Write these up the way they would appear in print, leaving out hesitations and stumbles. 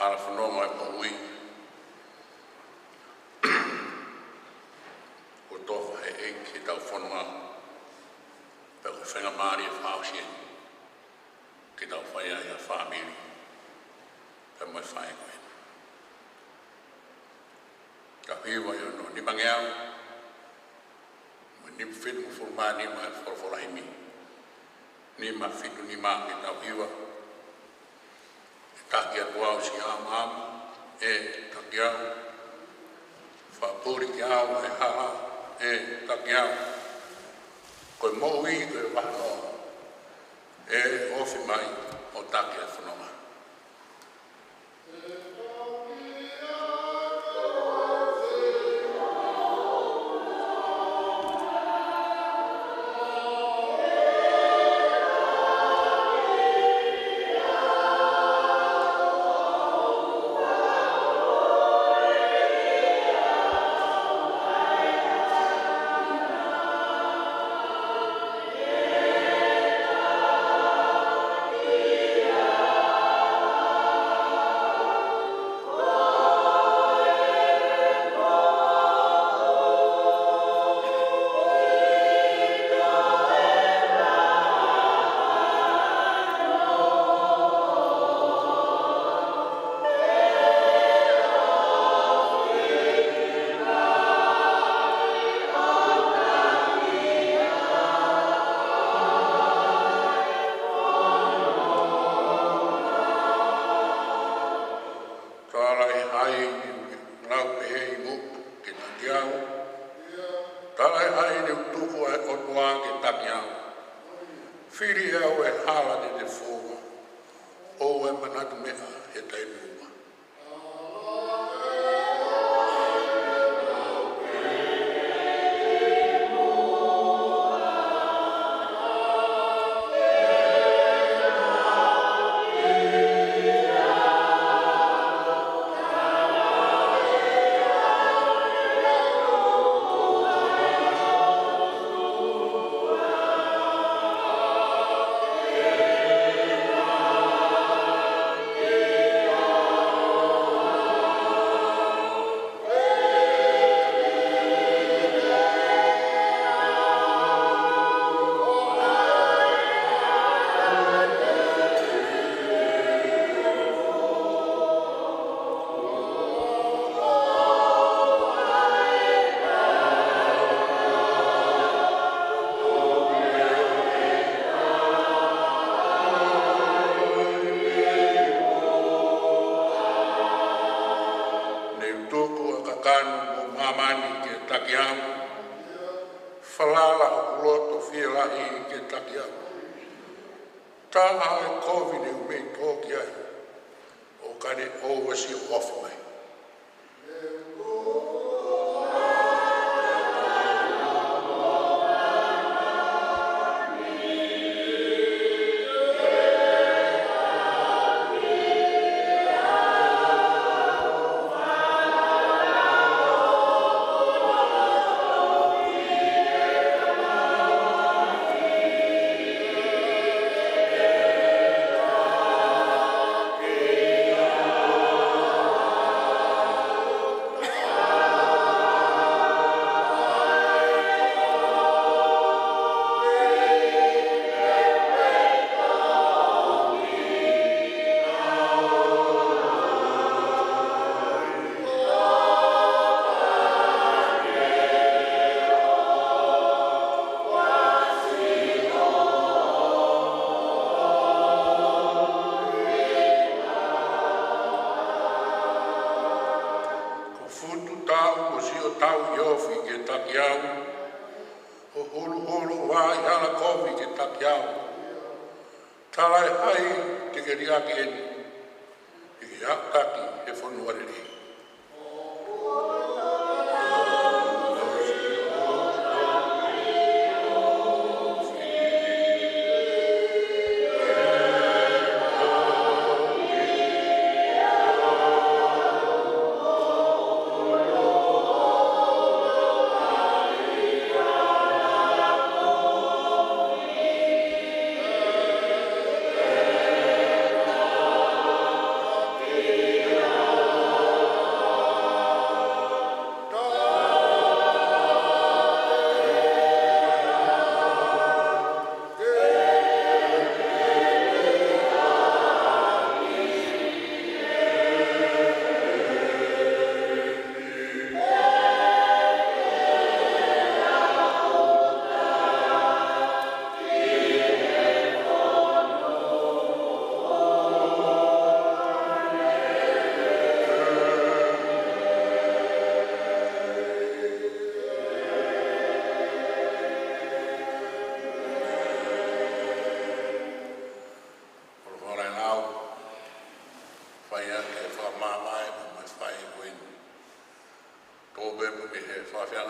ala whanonga e paui. O tofa he ki tau whanonga pe ko whenga maari e whaosia ki tau whaia i a whamiri pe mai whae koe. Ka hiwa i ono ni mangeau ni fitu mo fulmani ma whorwhora imi. Ni ma fitu ni ma ki tau hiwa taki atuau si am e taki au whapuri ki au e haa e taki au koe moui koe whanoa e ofi mai o taki e whanonga.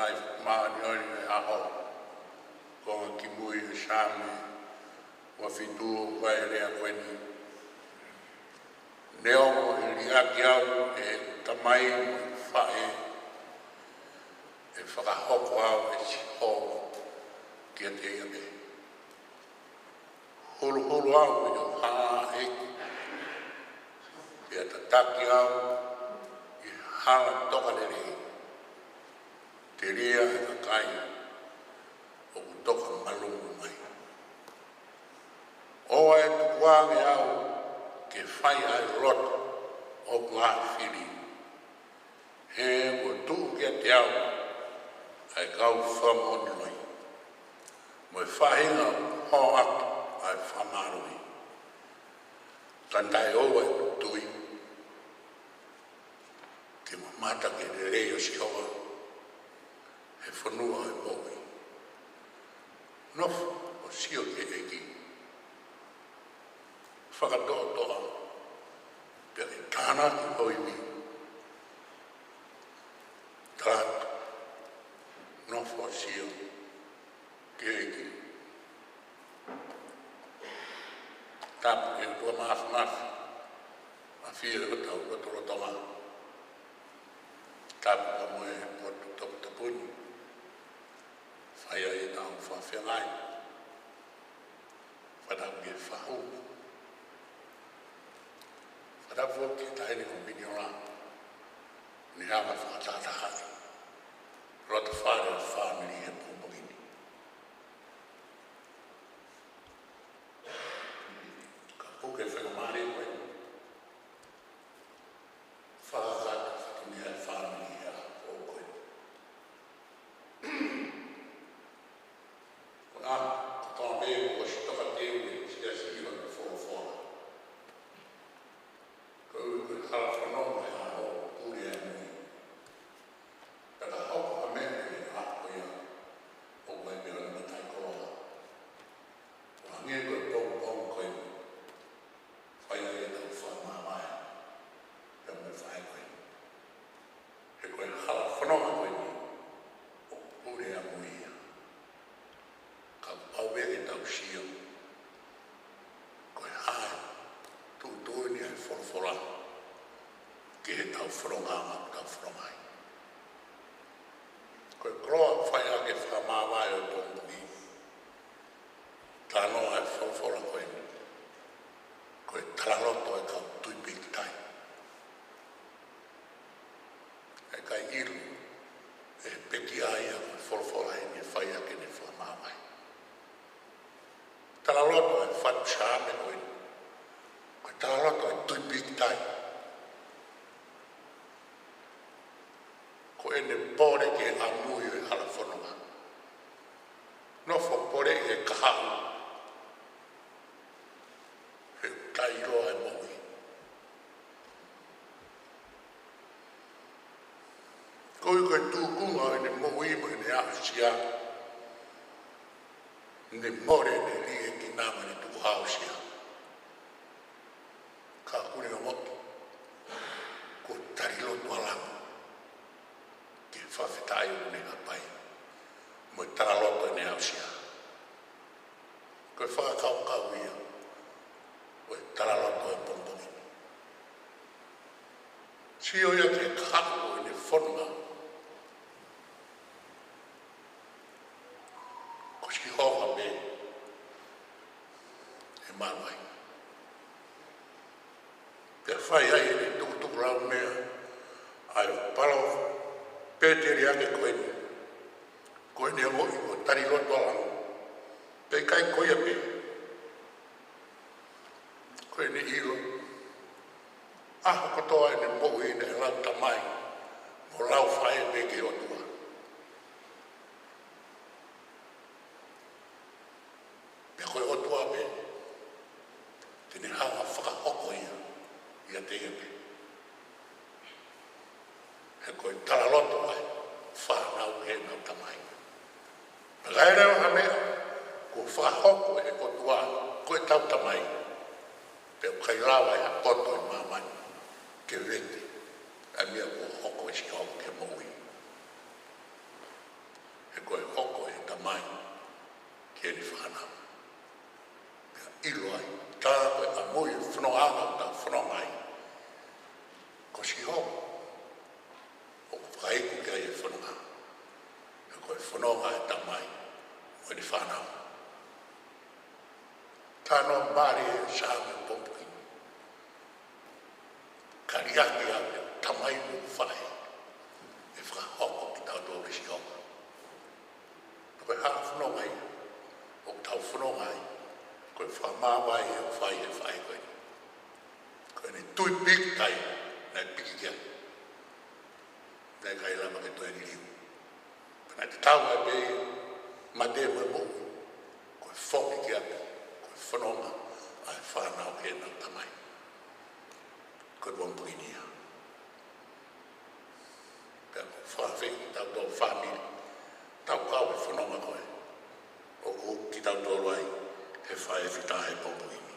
ai maanioi e aho konga ki mui e same wa fitu vai rea koeni neongo e liaki au e tamai whae e whakahoko au e si hoko kia te ia me hulu au e o haa eki e tataki au i hala toka lere te ria e kakai o kutoka malungu mai. Oa e tukuange au ke whai ai roto o kua whiri. He o tuu kia te au ai kau whamoni noi. Mo e whahinga ho atu ai whamarui. Tantai oa e tui. Ke mamata ke re reo si hoa. He whanua e moui. Nofu o sio ke eki. Whakatoa toa. Pea ke tāna ki hoi mi. Tātu. Nofu o sio ke eki. Tapu ke tua maafi. A whia o tau kotoro tonga. Tapu ka moe o tutopu tapuni. Whaia e tau whawhengai. Whatau ke whahu. Whatau whoki taini o miniola. Ni hama whakatata hai. Rota whare o whamiri he pōmogini. Ka puke whakamari koe. Whakatata whakini hai whamiri he o koe. Tōna me o si toka teo e tia si iwa na whora. Koe hala whanonga e aho uri e mui. Kata hoko a mea e aho ia o koe mea na matai koroha. O hange koe pōng koe. Whaia e tau whamamai. Pea me whae koe. He koe hala whanonga koe ni. O uri e mui ia. Ka pauwere tau sia. Koe hae, tūtūni ai whorofora. Ke he tau whorongama, tau whorongai. Koe kroa whai ake whamawai o tōmui. Tā noa ai whorofora koe. Koe taraloto e kau tuipiki tai. E kai iru, e peki ai a whorofora e ni whai ake ni whamawai. Taraloto e whatu shame koe. Koe taraloto e tuipiki tai. Koe ne pore ke amui e hala whanonga. Nofo pore e kahau. He kairoa e moui. Koe tūkunga e ne moui mo e ne ahusia. Ne more ne rie ki nama ne tuku hausia. Ka kune o motu. Ko tarilotu alangu. Ke whawhetai o ne hapai. Mo e taraloto e ne hausia. Ko e whakakau ia. Ko e taraloto e pompongi. Sio ia ke kako e ne whanunga. Ki hoka me e manuai. Pea whai ai e tukutuku rau mea ai o palo pēteri ake koeni. Koeni a moi o tari roto alango. Pei kai koia me. Koeni hilo. Aho katoa e ne mohu ina e lau tamai. Mo lau whai e me ke otua. Koe otua me, tene hanga whakahoko ia te epe. He koe taraloto ai, whanau he nau tamai. Gai reo ha mea, ko whakahoko e otua, koe tau tamai. Peo kai rawa e hapoto i mamani, ke vete, a mea ko hoko e si hoko ke moui. e koe hoko e tamai ki e ni whanau. Pea ilo ai, tā koe a moi e whanoanga o tā whanonga ai. Ko si ho, o ko whaiku ki ai e whanonga. E koe whanonga e tamai o e ni whanau. Tāno mare e sāme pompuki. Kariaki a me tamai mo whae. E whakahoko ki tau tōre si hoka. Koe haa whanonga ai, o tau whanonga ai, koe whamāwai e o whai e whai koe. Koe ne tui piki kai, nei piki kia. Nei kai lama ke toi ni liu. Pena te tau e bei, ma te mo mo. Koe whoki kia pe, koe whanonga, ai whanau ke nau tamai. Koe wampuinia. Pea koe whawhi, tau tō whamiri. Tau kau e whanonga koe. O ki tau tōru ai, he whae whita he pompuini.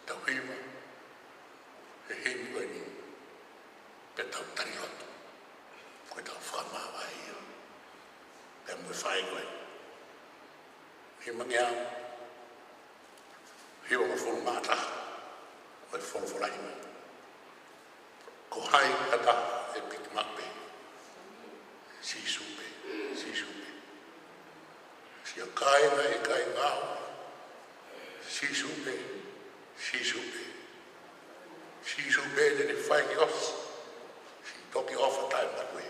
Tau hiwa, he himi koe ni, pe tau tari hotu. Koe tau whamawa e ia. Pea mui whae koe. Hima ngea, hiwa ko whunu māta, koe whunu whuraima. Ko hai kata e piki makpe. Sisupe, sisupe. Sia kainga e kai ngāo. Sisupe, sisupe. Sisupe tene whai ki os. Si toki ofa tai matue.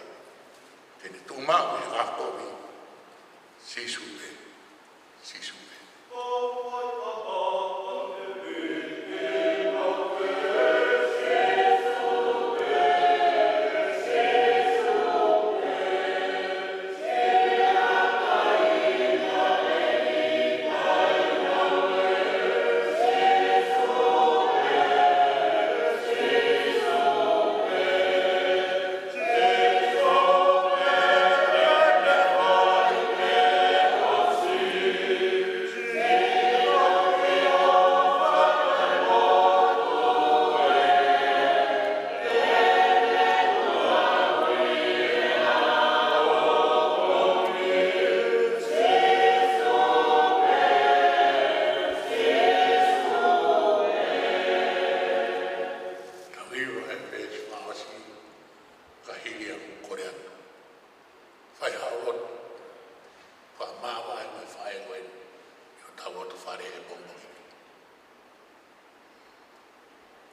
Tene tūmau e ngākomi. Sisupe, sisupe.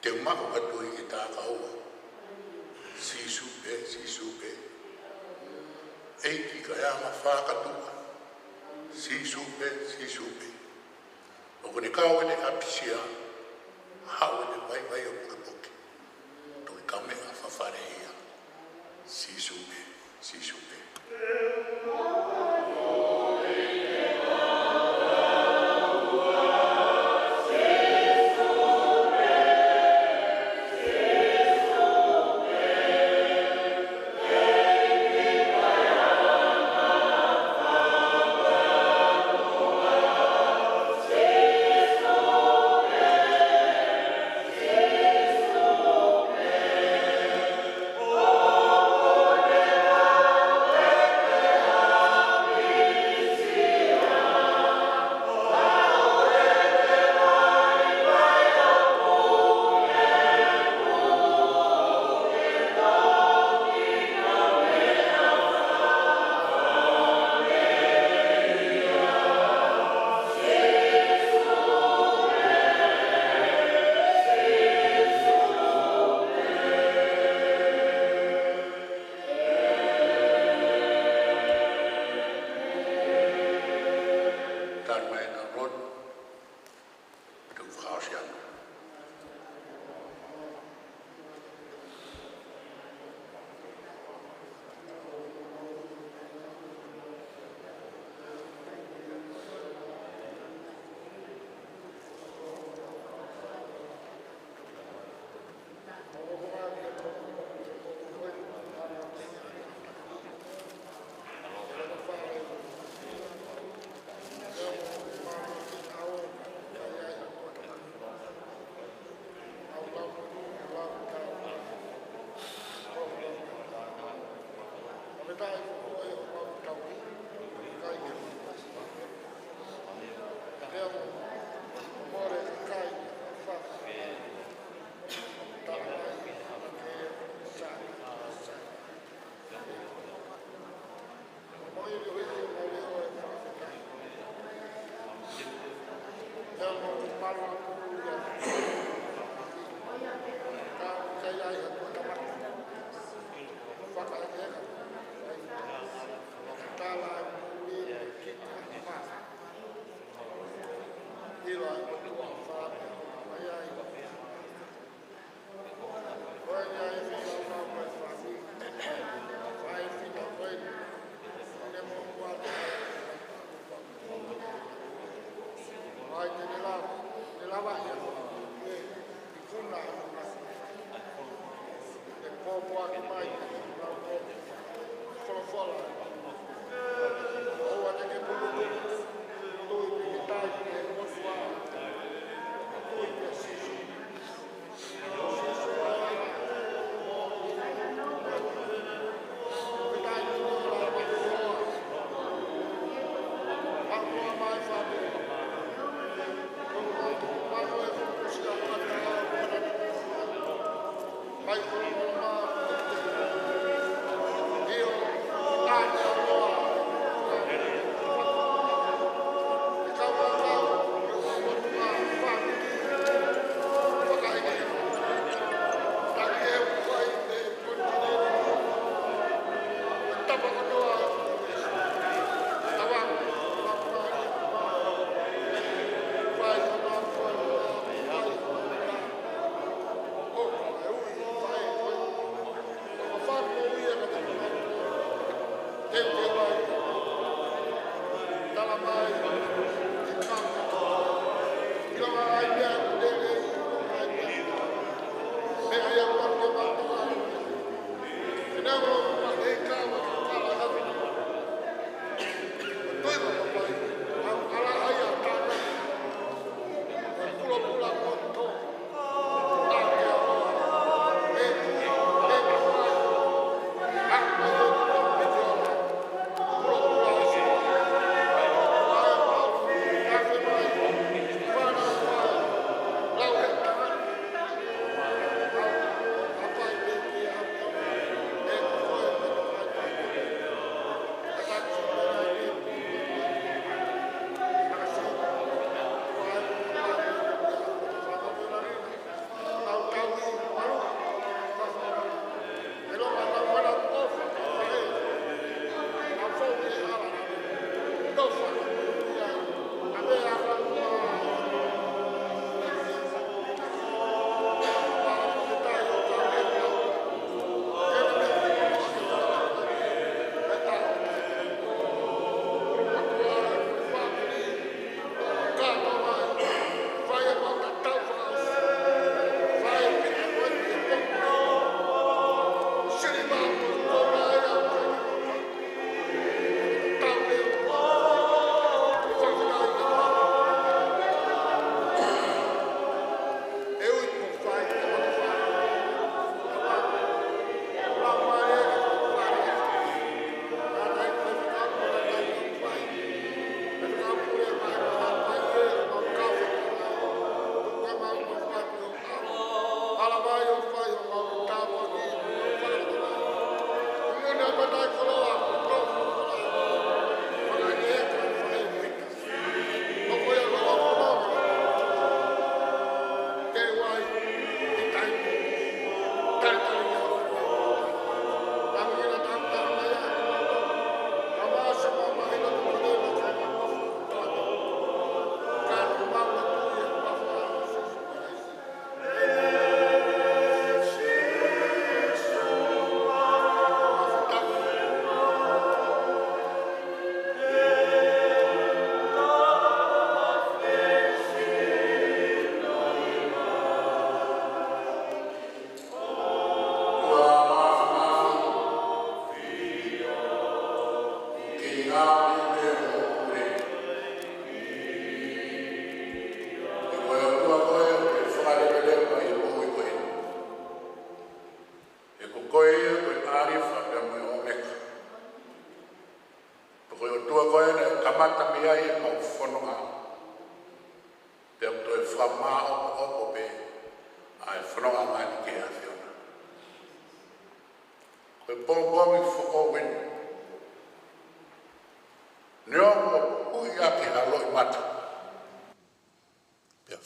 Te mako katui ki tā kaua. Sisupe, sisupe. Eiki ka ea ma whakatua. Sisupe, sisupe. O kone kau e ne apisia, hau e ne vai o puke puke. Toi ka mea whawhare ia. Sisupe, sisupe.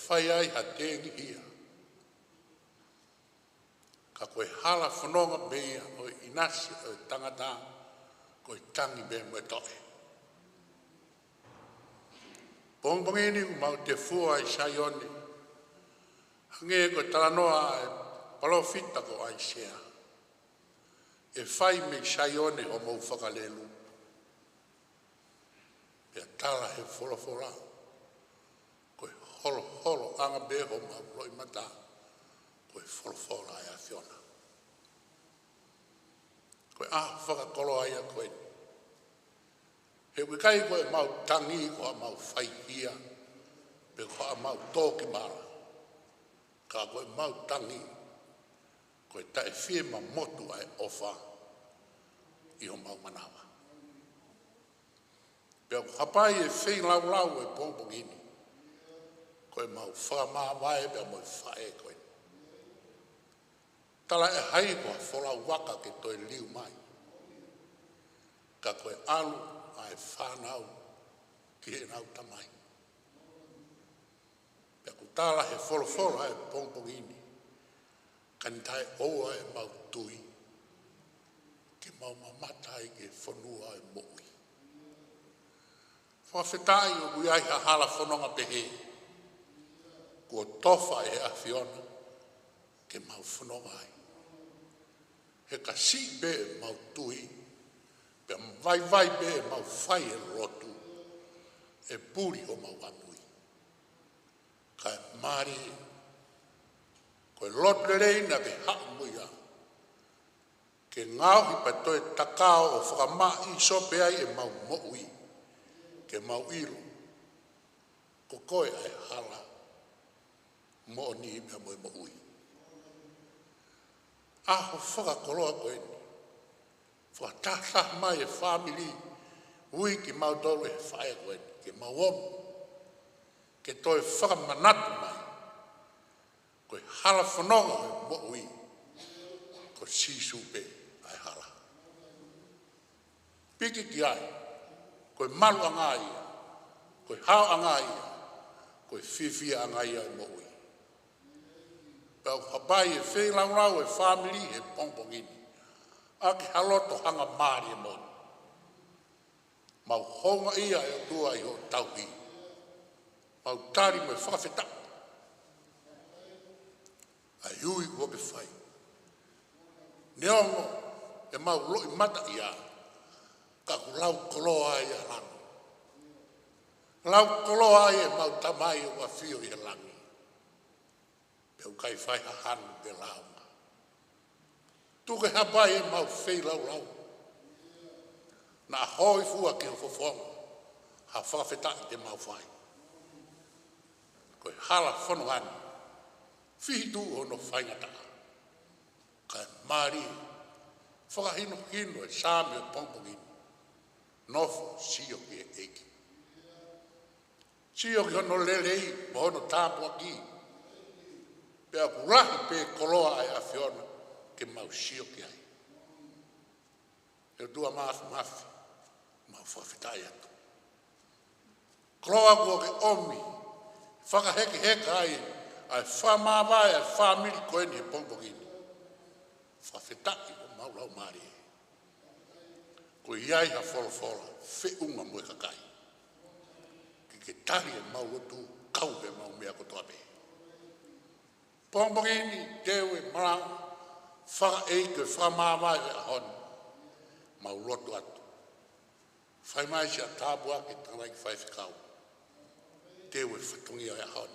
whai ai ha tengi hia. Ka koe hala whanonga mea o inasi o tangata koe tangi me mo toe. Pongpongini mau te fua i Saioni. Hange koe talanoa e palofita ko ai sea. E whai me Saioni o mau whakalelu. Pea tala he wholofola. Koe holo holo anga beho mau loi mata. Koe wholofola e a whiona. Koe whakakolo ai a koe. He wikai koe mau tangi koe mau whai hia. Pe koe mau tōki mara. Ka koe mau tangi. Koe tae whie ma motu ai ofa. I ho mau manawa. Pea hapai e whei lau lau e pōpongini. Koe mau whamāwae pea moi whae koe. Tala e hai koe wholau waka ke toi liu mai. Ka koe alu ai whanau ki he nau tamai. Pea ku tala he wholofolo ai pōpongini. Kanitai oa e mau tui. Ke mau mamatai ke whanua e moui. Whawhetai o kui ai ha hala whanonga pehe. Kua tofa e a whiona. Ke mau whanonga ai. He ka si be e mau tui. Pe vai vai be e mau whai e rotu. E puri o mau anui. Ka e mari. Koe lot le reina ke hau muia. Ke ngau i pa toe takao o whakama i sope ai e mau moui. Ke mau iru. Ko koe ai hala. Mo ni i mea moe moui. Aho whakakoloa koe ni. Whakatasa mai e whamili. Ui ki mau tolu e whae koe ni. Ke mau omu. Ke toe whakamanatu mai. Koe hala whanonga e moui. Ko sisu pe ai hala. Piki ki ai. Koe malu anga ia. Koe hao anga ia. Koe whiwhia anga ia e moui. Pau hapai e whei lau e whamili e pongpongini. Ake haloto hanga maari e moni. Mau honga ia e tua i ho tauhi. Mau tari me whawheta. A hui woke whai. Neongo e mau loi mata ia. Ka ku lau koloa ia langi. Lau koloa ia mau tamai o wafio ia langi. Peu kai whai ha hanu pe launga. Tuke hapai e mau whei lau lau. Na hoi fua ke fofonga. Ha whawheta i te mau whai. Koe hala whanu anu. Whihitu o no whaingata. Kai mari. Whakahino hino e sāme o pongpongini. Nofo sio ki e eki. Sio ki hono lelei. Mohono tāpua ki. Pea kurahi pe koloa ai a whiona. Ke mau sio ki ai. E tua mafi. Mau whawhitai atu. Koloa kua ke omi. Whakaheke heka ai. Ai whamawai ai whamiri koe ni e pongpongini. Whawhitai o mau lau maari. Ko iai ha wholofola. Whiunga mue kakai. Ki ke tari e mau lotu. Kau e mau mea kotoa pe. Pongpongini teo e marang. Whaka eike whamawai e ahon. Mau lotu atu. Whai mai si a tāpua ke tārai ki whaiwhikau. Teo e whatungi ai ahon.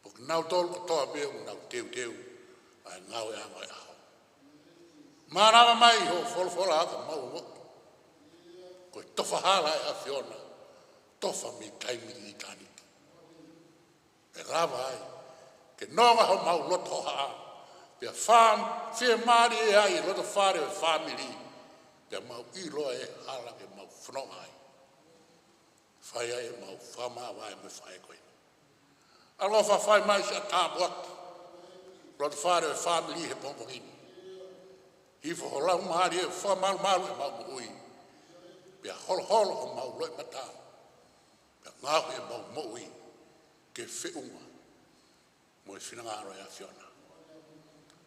Porque nau tolu katoa beo nau teu. Ai ngau e anga e ahon. Mārama mai ho wholofola aka mau mo. Koe tofa hala e a whiona. Tofa mi taimi i tāniki. E rawa ai. Ke nonga ho mau loto haa. Pea whia maari e ai loto whare o whamili. Pea mau ilo e hala ke mau whanonga ai. Whai ai e mau whamāwa e me whae koe. Alofa whai mai sa tāpuaki. Loto whare o whamili he pongpongini. Hifo ho lau maari e whamalu e mau moui. Pea holo ho mau loi mata. Pea ngahu e mau moui. ke whiunga mo e whinangaro e a whiona.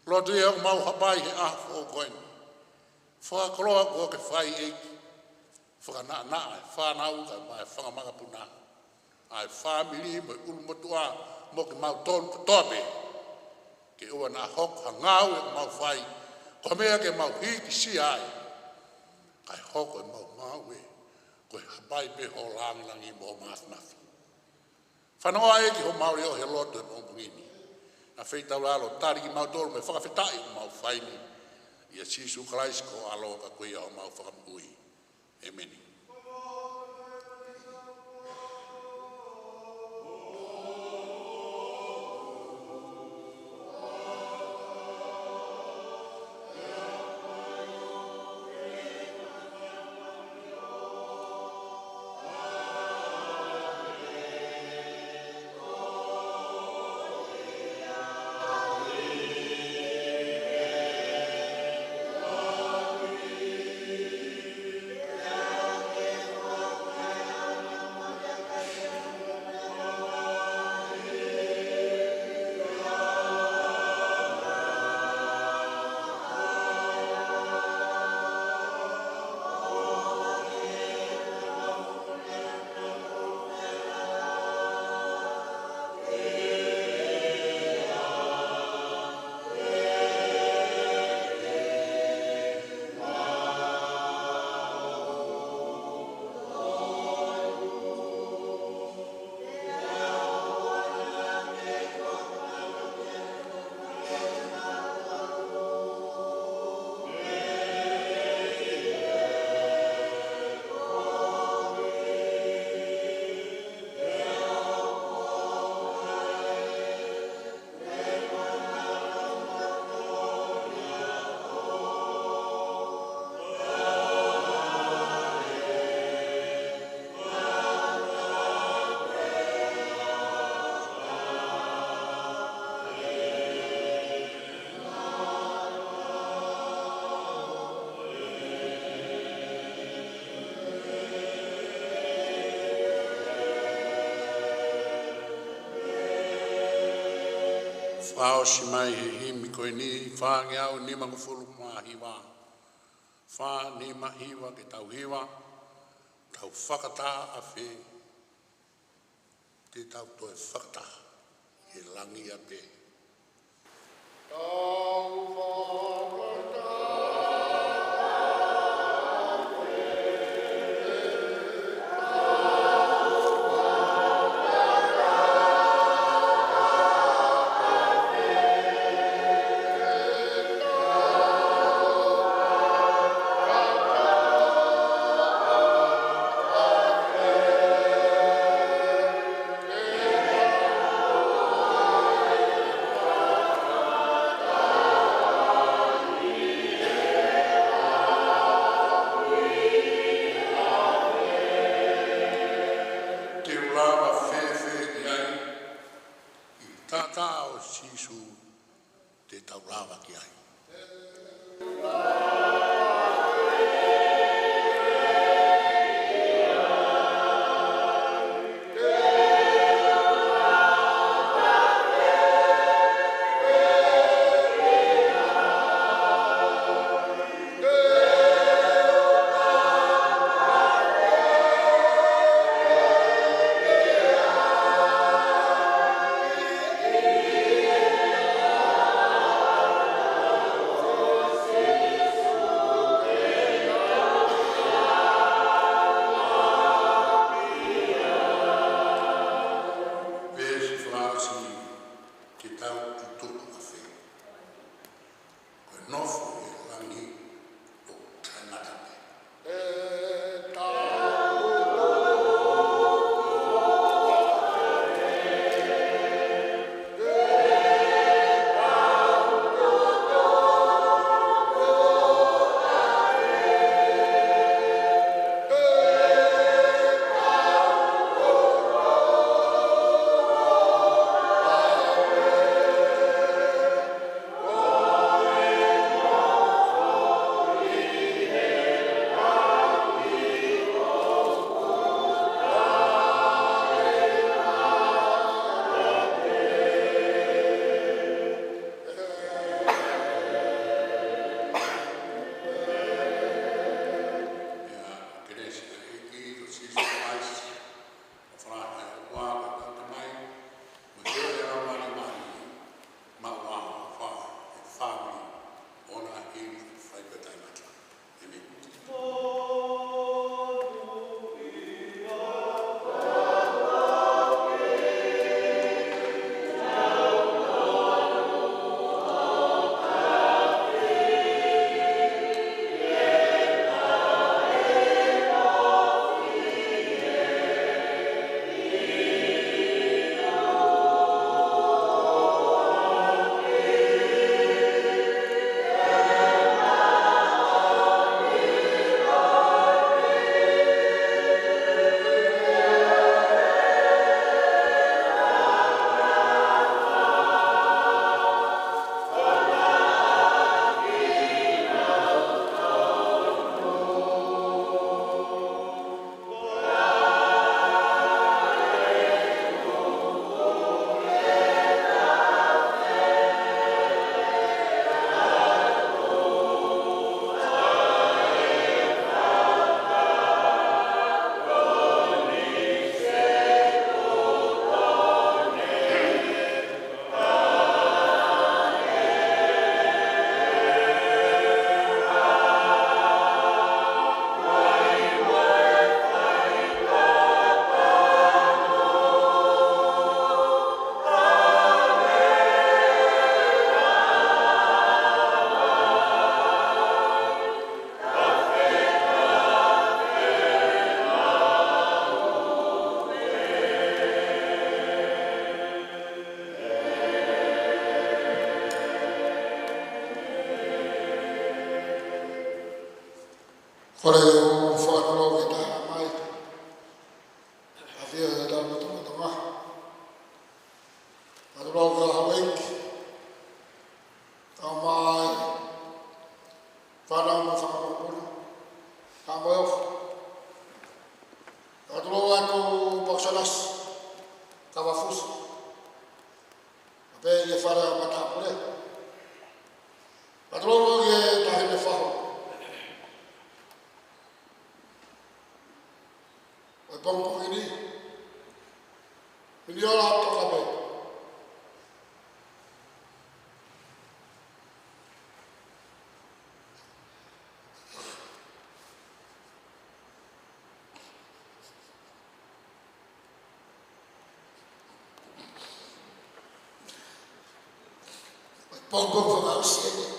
Lotu e o mau hapai he ahafo o koen. Whakakoloa kua ke whai eiki. Whakanaa e whanau ka mai whangamanga puna. Ai whamili mo ulu motua mo ke mau tonu katoape. Ke ua na hok hangau e mau whai. Ko mea ke mau hiki si ai. Kai hoko e mau e. Koe hapai pe ho langi mo math. Whanoa e ki ho mauri o he loto e mo pungini. Na feitau lalo tari ki mau tolu me whakawhetai o mau whaini. Ia Sisu Christ ko alo ka kuia o mau whakamui. Amen. Whao si mai he himi koe ni, wha ngeau ni mangufuru maa hiwa. Wha ni mahiwa ke tau hiwa, tau whakata a whi. Te tau toe whakata, he langi a pe. Tau whakata. Aduroga Hawaii, Tamai, Padang Masakapun, Tamoyof, Aduroga to Boxalas, Kawafus, Abe Yefara Matapure, Aduroga Tahimefao, Wepong ini, Miliola Tokabe. Pongo for our city.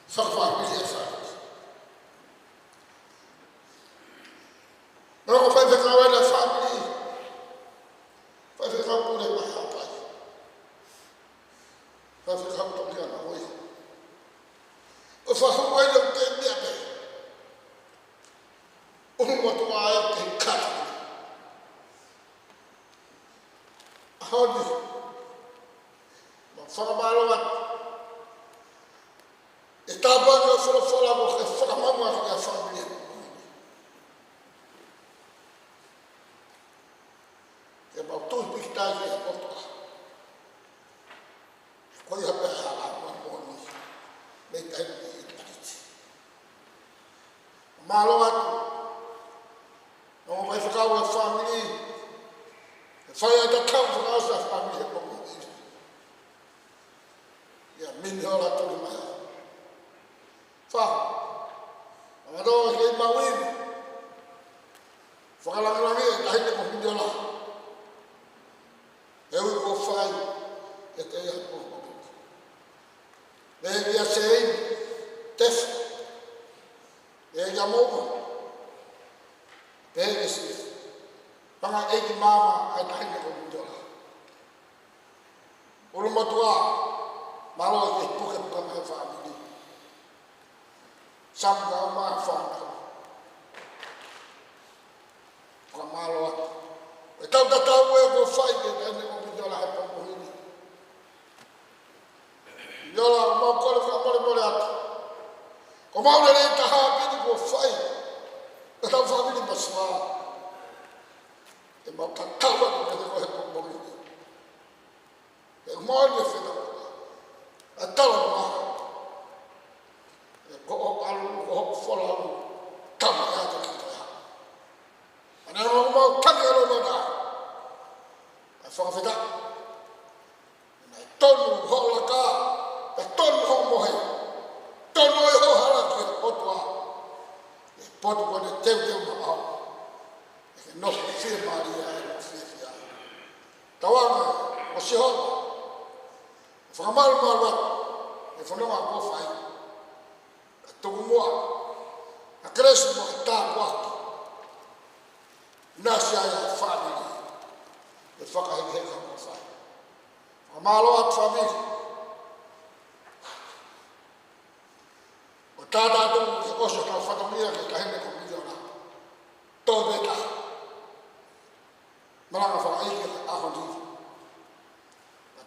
So far, we have found. No, if I take away the family, if I take out my house, if I take out the away. If I have way to get there, what do I take cut? How do you? Farabalawat. Itabang na fala mo kay fakamama ka family. Kaya ba to bigtay ya porto. Ko ya ba hala mo ni. May tay ni itakit. Malawat. No may fakaw family. Faya ta kam for us family ko. Ya minhola to ma. Fa. Amado ke mawin. Fakalang langi dahil ko minhola. Eu ko fai ya te ya ko. Le ya sei tef. E ya mo. Pegesis. Panga e mama ai dahil ko minhola. Ulu matua malo ke puke puke family. Samga ma family. Kwa malo. Itaw tataw ko fight ke ene ko bijola ha pa mohini. Yola mo ko ka mo at. Ko ma le ta ha bi ko fight. Itaw family baswa. E mo ka tawa ko ko ha pa mohini. E mo le fena. Atala ma ko alu ko fola kama ya ta kita ana mo ka ke lo da fa fa da na ton ho la ka ta ton ho mo he ton ho hala ke otwa e pot ko de te ma e no se maria se ya tawana o se ho Famal malwa e fono ma ko fai to mo a cresce mo ta kwa na sia ya family e faka he ko fai amalo at family o ta da to o so ta fa to mia ke ta hende ko mi jona to beta mala fa ai ke a ho di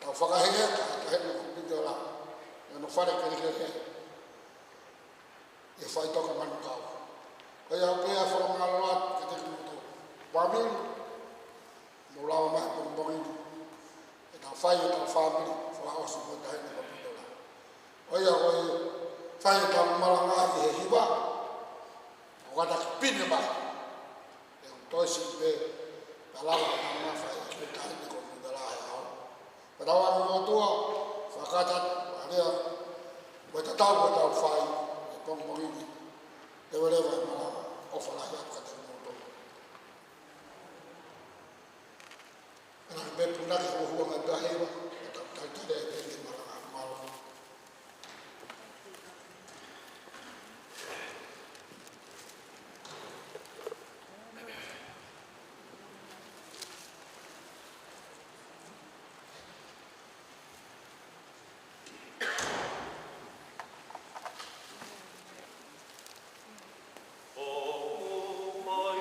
ta fa ka he hendo ko bidola no fare ke e fai toka man ka ko ya pe a fa malwa ke te to babil mo la ma ko bongi e ta fai ta family fa o so ko ta hendo ko bidola o ya ko fai ta mala ma e hiba o ta pine ba e to si be ala ma fa e ta hendo ko bidola ya Padawan mo tua, fakatat, alia, betatau betatau fai, pong morini, dewelewa malam, ofalah ya kata motor. Anak bepunak huang ada hewa, tak ada yang malam malam. Oh, my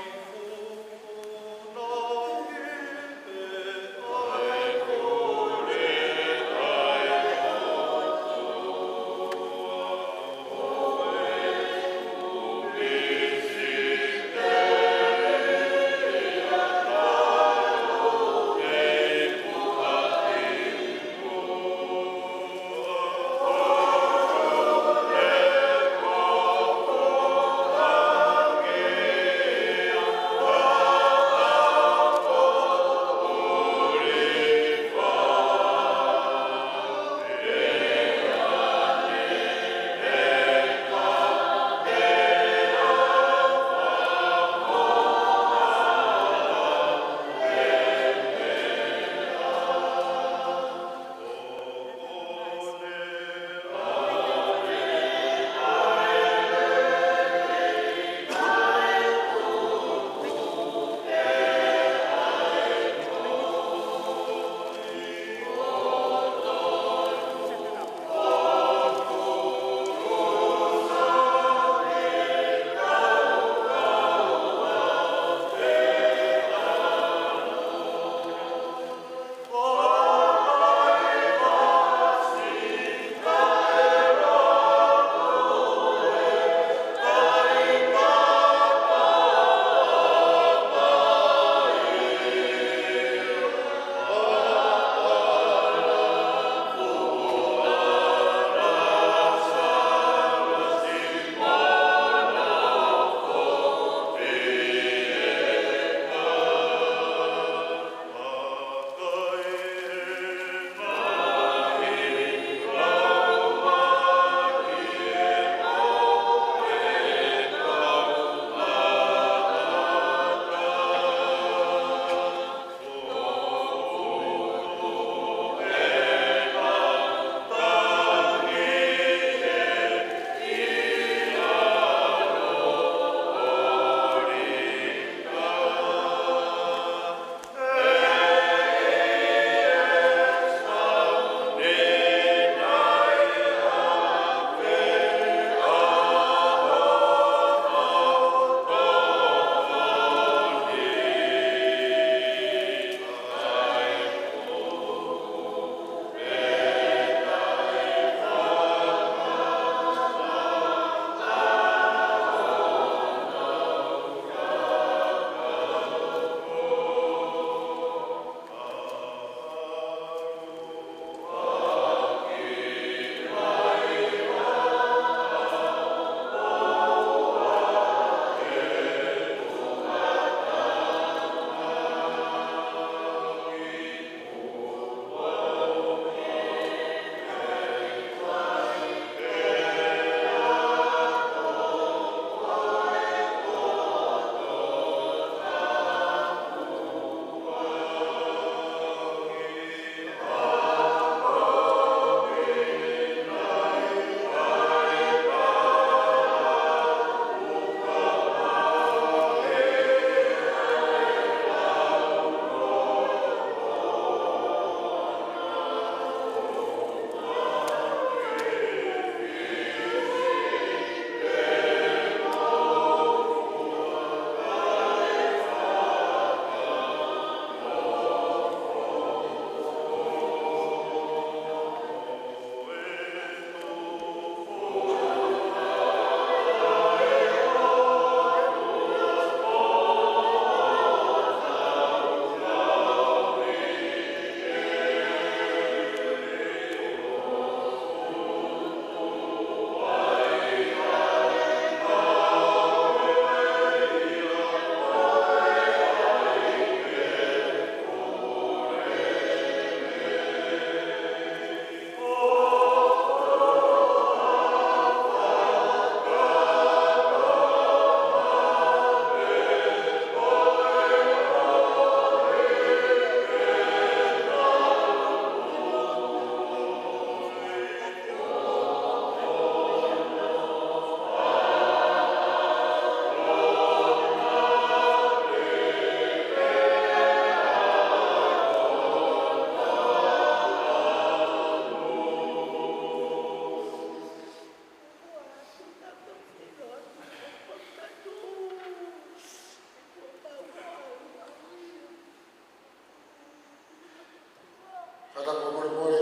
Kata kumore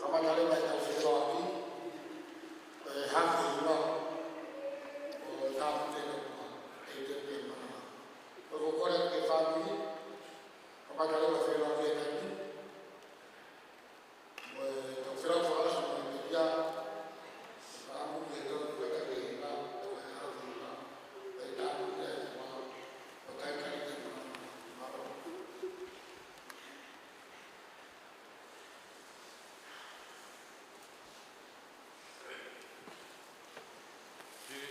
kama tale mai ka filo aki hafi iwa o ta te no e te pe mana o kore ke family kama tale mai filo aki e ni o to filo fala so ni ya ka mu ke to ka ka ke na o hafi na e ta ne ma o ta ka ni ma Thank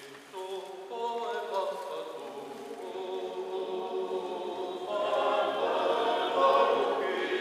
you.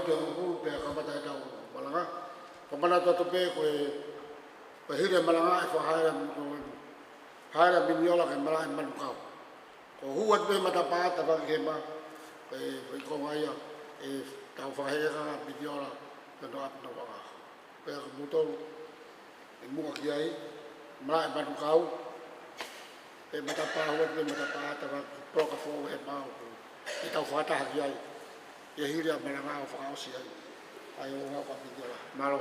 te hulu pe ka mata tau malanga ko mana to pe ko e hire malanga e whahaera haera miniola ke malanga manu kau ko huat pe mata paata pa ke ma e ko ngaia e tau whahaera miniola ke no apna wanga pe ka mutolu e mua ki ai malanga manu kau e mata pa huat pe mata paata pa proka fo e mau e tau whataha ki ai e hiri a malanga o whakaosi ai ai o ngā whapidiola malo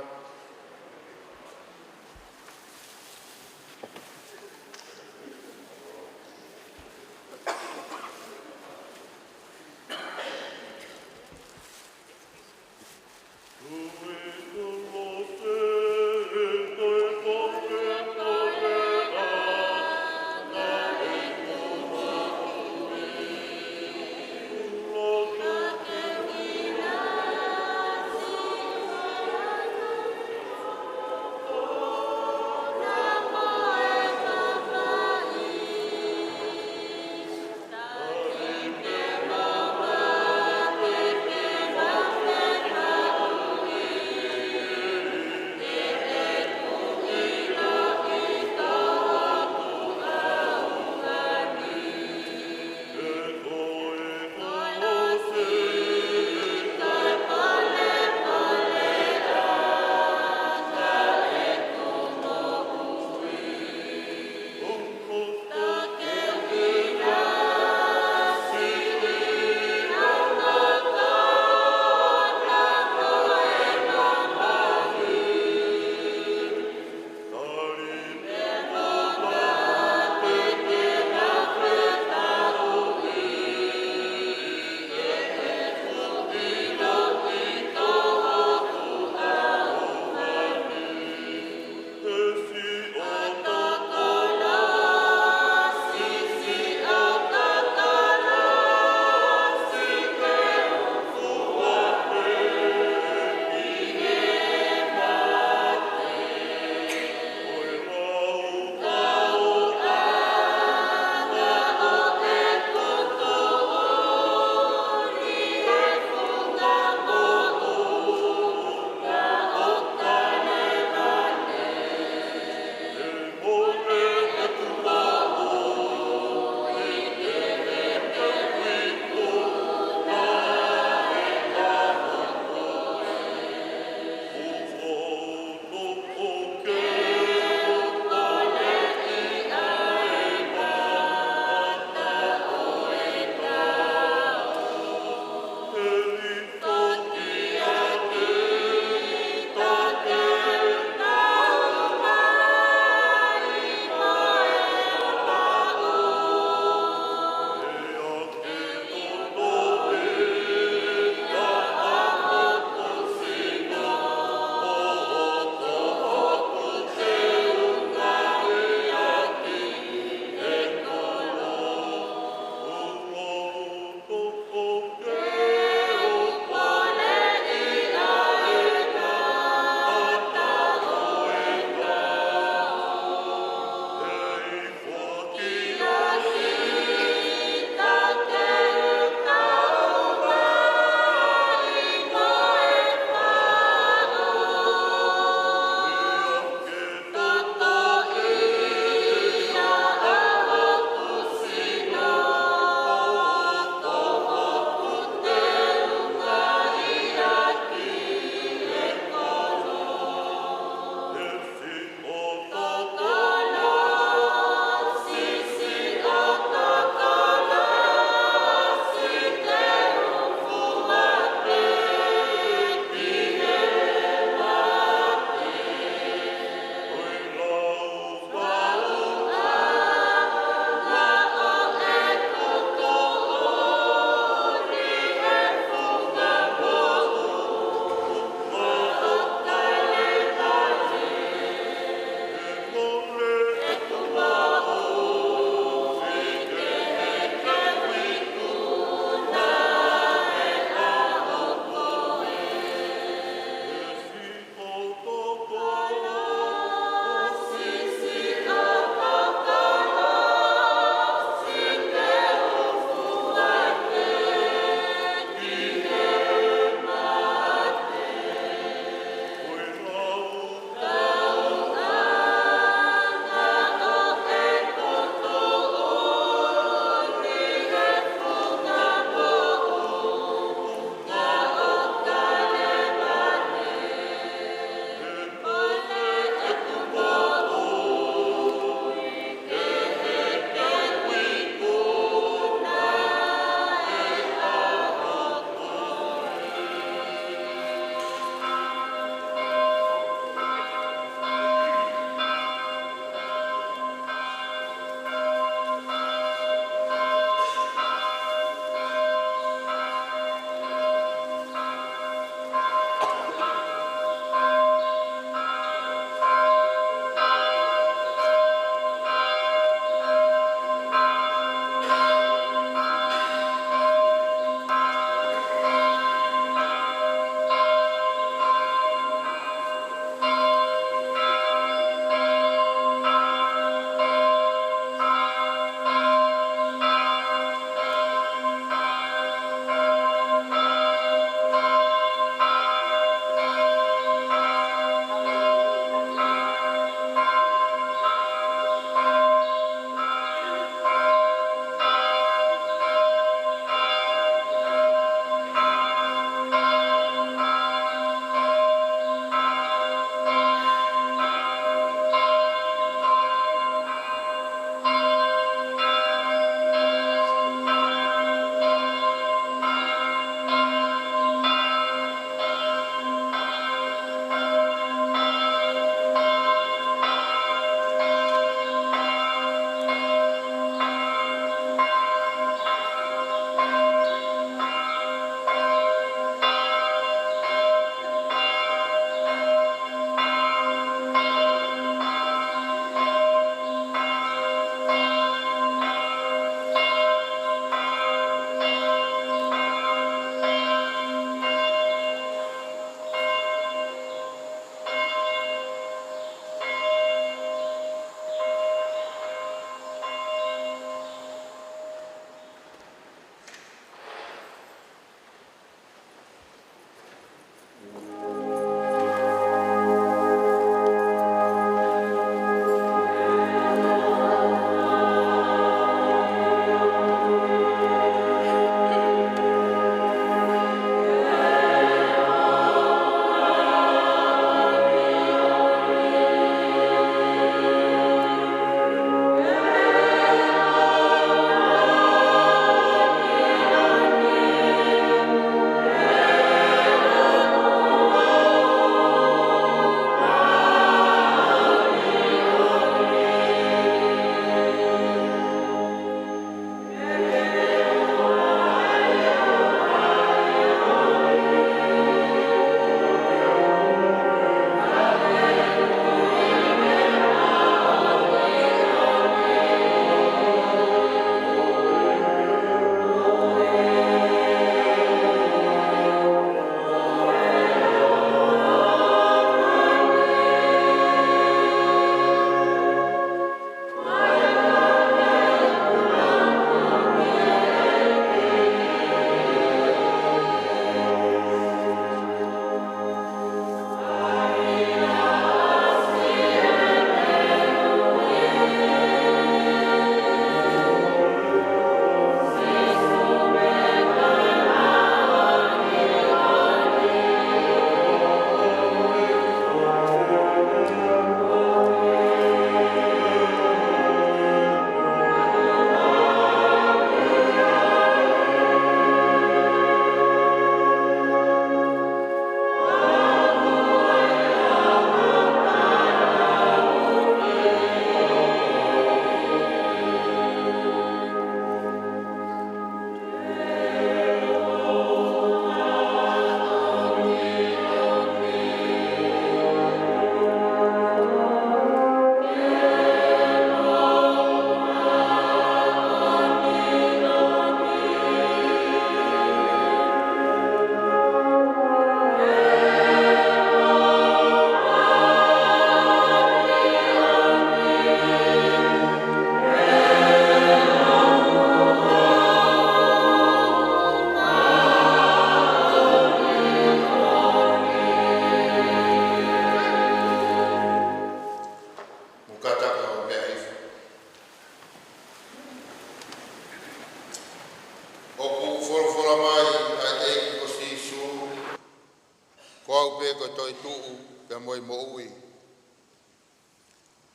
pia moi mo ui.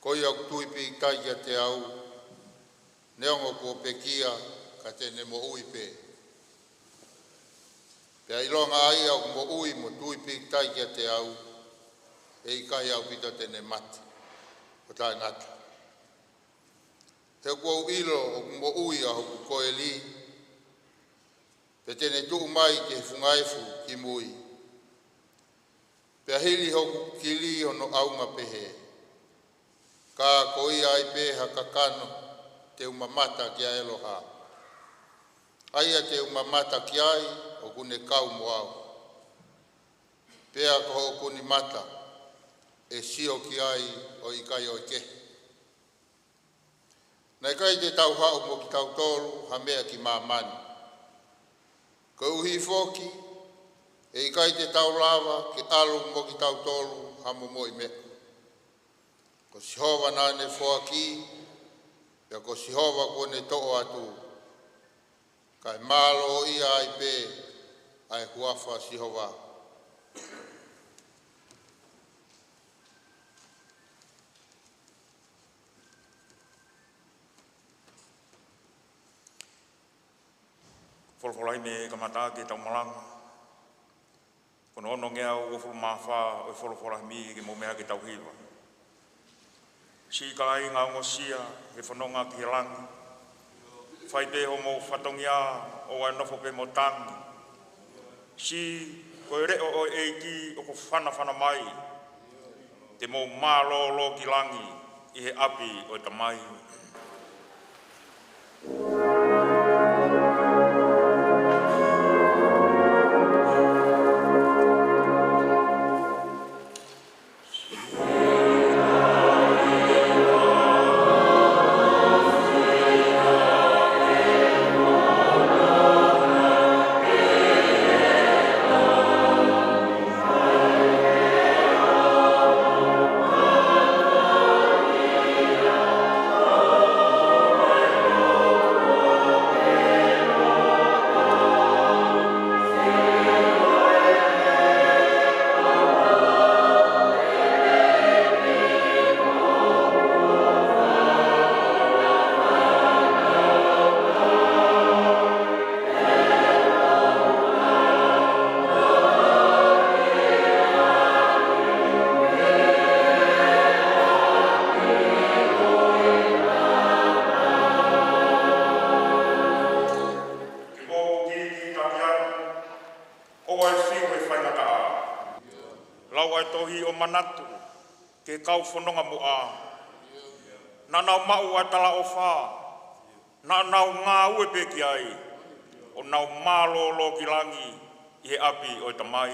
Koi au tui pi tai kia te au, neongo ko pekia ka tene mo ui pe. Pia ilonga ai au mo ui mo tui pi tai kia te au, e i kai au pita tene mati, o tai ngata. Te kua ilo o mo ui a hoku koe li, pe tene tuu mai ke fungaifu ki mui. Pea hili hoku ki li ono aunga pehe. Ka koi ai peha kakano te umamata ki a eloha. Aia te umamata ki ai o kune kau mo au. Pea ko hoku ni mata e sio ki ai o ikai o ke. Nai kai te tau hau mo ki tau tolu ha mea ki mamani. Ko uhi foki e ikai te tau lava ki alu mo ki tau tolu ha mo moi me. Ko sihova nane foaki, pia ko sihova kone to'o atu. Kai malo ia ai pe ai huafa sihova. Folfolai me kamata ke tau malang. Kono ono ngea o fulu mawha o folfolai mi ke mo mea ke tau hiwa. Si kai ngā ngosia he whanonga ki he langi. Whai pe ho mo whatongia o ai nofo pe mo tangi. Si koe reo o eiki o ko whana mai. Te mo mālo lo ki langi i he api o ta mai. Manatu ke kau whanonga mo a. Na nau mau a tala o whā. Na nau ngā ue pe ki ai. O nau mālo lo ki langi i he api o ta mai.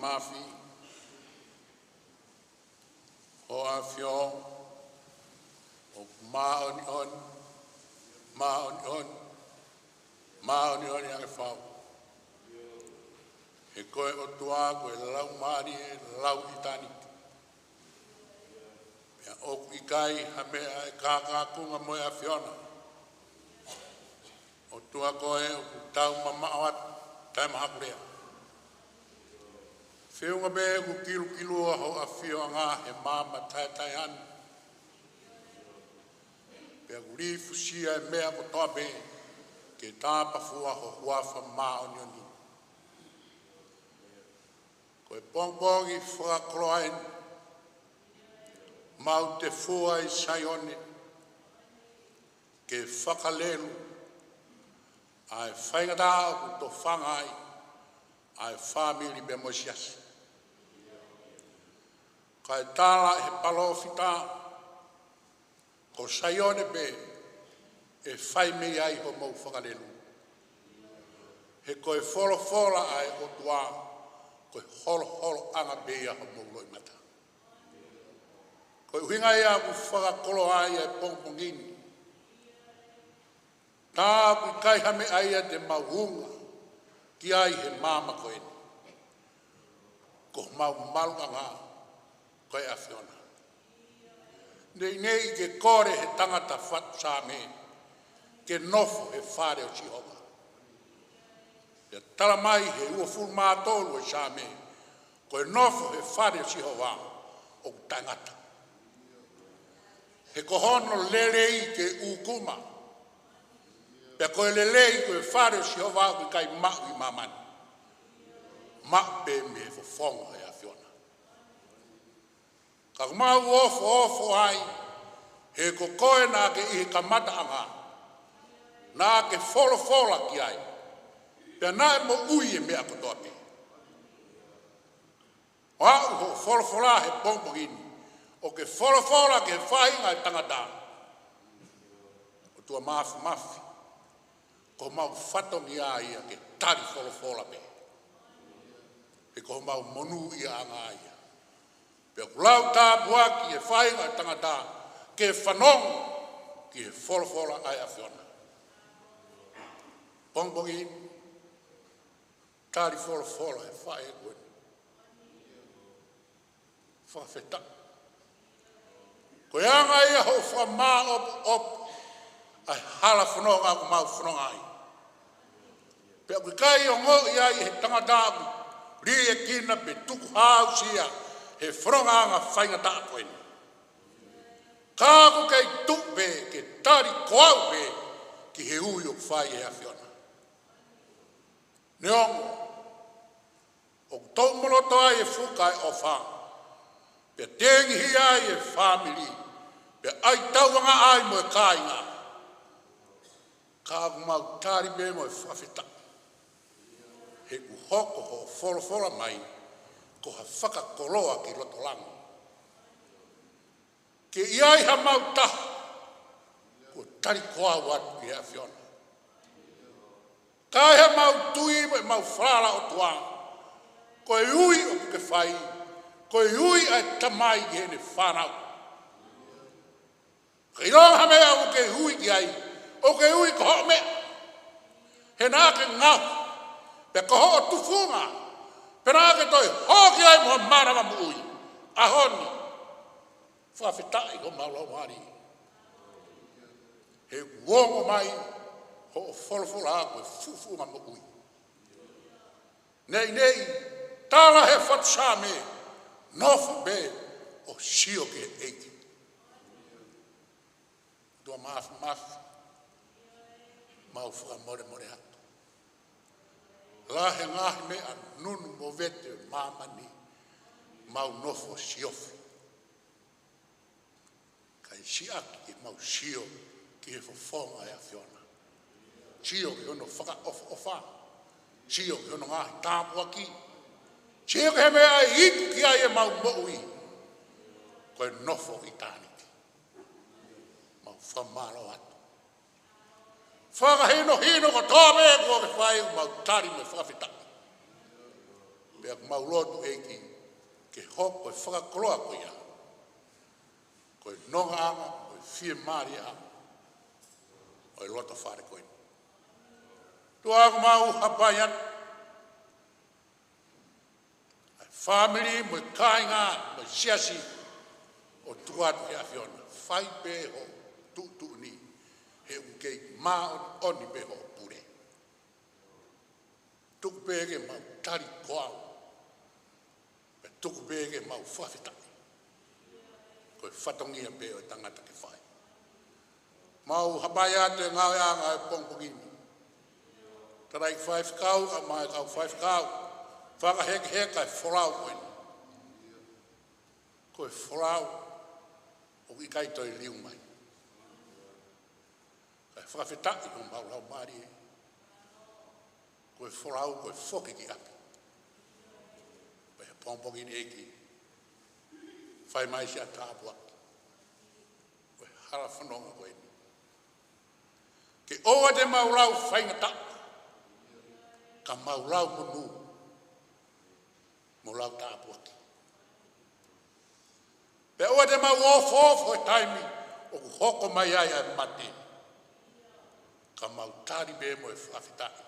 mafi. O a fio. O ma on on. Ma on on. Ma on on yang fau. E koe o tua koe lau mari e lau itani. Pea o i kai ha mea e kākunga moe a fiona. O tua koe o tau mamawat tai mahakurea. Whiunga me ku kilu ho a fio ngā he mama tai anu. Pea ku rifu sia e mea ko toa me ke tāpa fua ho huafa maa o nioni. Koe pongpongi whakakroain, mau te fua i saione, ke whakalelu, ai whaingatā ku to whangai, ai whamiri be mosiasi. Kai tāla he palofita, ko saione be, e whai mei ai ho mau whakalelu. He koe wholofola ai o tua, koe holo anga bea ho mauloi mata. Koe uhinga ia ku whakakolo ai e pongpongini. Tā ku kai hame ai te mauhunga ki ai he mama koe ni. Ko mau malunganga koe a whiona. Nei ke kore he tangata whatu sā me, ke nofo he whare o Jehova. Ia tala mai he ua fulu mātolu e sā me, koe nofo he whare o Jehova o tangata. He kohono lelei ke ukuma, pea koe lelei koe whare o Jehova koe kai mau i mamani. Mau pe me he fofonga e a whiona. Ka mau ofo ai, he ko koe nā ke i he kamata anga, nā ke fola ki ai, pea nā e mo ui e mea kotoa pe. O au ho fola he pongpongini, o ke fola ke whainga e tangata. O tua mafi, ko mau whatongi a ia ke tari fola pe. Pe ko mau monu ia anga ia. Pea kulau tā buaki e whainga e tangata, ke whanong ki e fola ai a whiona. Pongpongini, tari fola e whae e koe. Whawheta. Koe anga ia ho whamā op, ai hala whanonga ku mau whanonga ai. Pea koe kai o ngō ia i he tangatāku, ri e kina pe tuku hau sia, he whanonga anga whainga tā koe ni. Kāku kei tupe ke tari koau pe, ki he ui o whai e a whiona. Neongo, o tau moloto ai e whukai o wha, pea tengi hi ai e whamiri, pea ai tauanga ai mo e kāinga. Kāku mau tāri me mo e whawhita. He ku hoko ho fola mai, ko ha whakakoloa ki roto lango. Ke iai ha mau taha, ko tari koa watu ki hea whiona. Kai ha mau tui mo e mau whrala o tuanga. Ko e ui o ke whai, ko e ui ai tamai ki hene whanau. Ka ironga ha mea o ke ui ki ai, o ke ui ko ho mea. He nā ke ngau, pe ko ho o tufunga, pe nā ke toi ho ki ai mo marama mu ui. A honi, whawhetai ko maulau mari. He uongo mai, ho o wholofola a koe fufunga mo ui. Nei, tala he whatu sā me, nofu be o sio ke eiki. Dua mafi, mau whaka more atu. Lahe ngahi me a nunu mo vete mamani, mau nofu o siofi. Kai siaki e mau sio ki he fofonga e a whiona. Sio ki ono whaka ofa. Sio ki ono ngahi tāpua ki. Sio ki he mea i iku ki ai e mau moui. Koe nofo i tāniki. Mau whamaro atu. Whaka hino ko tōme ko ke whai mau tari me whawhita. pea maulotu eiki ke hoko e whakakoloa ko ia. Ko e nonga anga, ko e fie maari anga. O e loto whare koe. Tua ako mau hapai atu. Ai family, mo e kāinga, mo e siasi, o tuatu he awhiona. Whai pe ho tu ni, he ukei mā oni pe ho pure. Tuku pege mau tari koau. Pe tuku pege mau whawhetaki. Koe whatongia pe o tangata ke whai. Mau hapai atu e ngāwe anga e pongpongini. Tarai whai whikau, a mai kau whai whikau. Whakaheke heka e whorau koe. Koe whorau, o i kai toi liu mai. Kai whakawhetaki o maurau maari e. Koe whorau, koe whoke ki api. Pai he pongpongini eki. Whai mai si a tāpua. Koe hara whanonga koe. Ke oa te maurau whaingata. Ka maurau munu. Maurau tāpua ki. Pe oa te mau ofo e taimi. O ku hoko mai ai ai mate. Ka mau tāri be mo e whawhitai.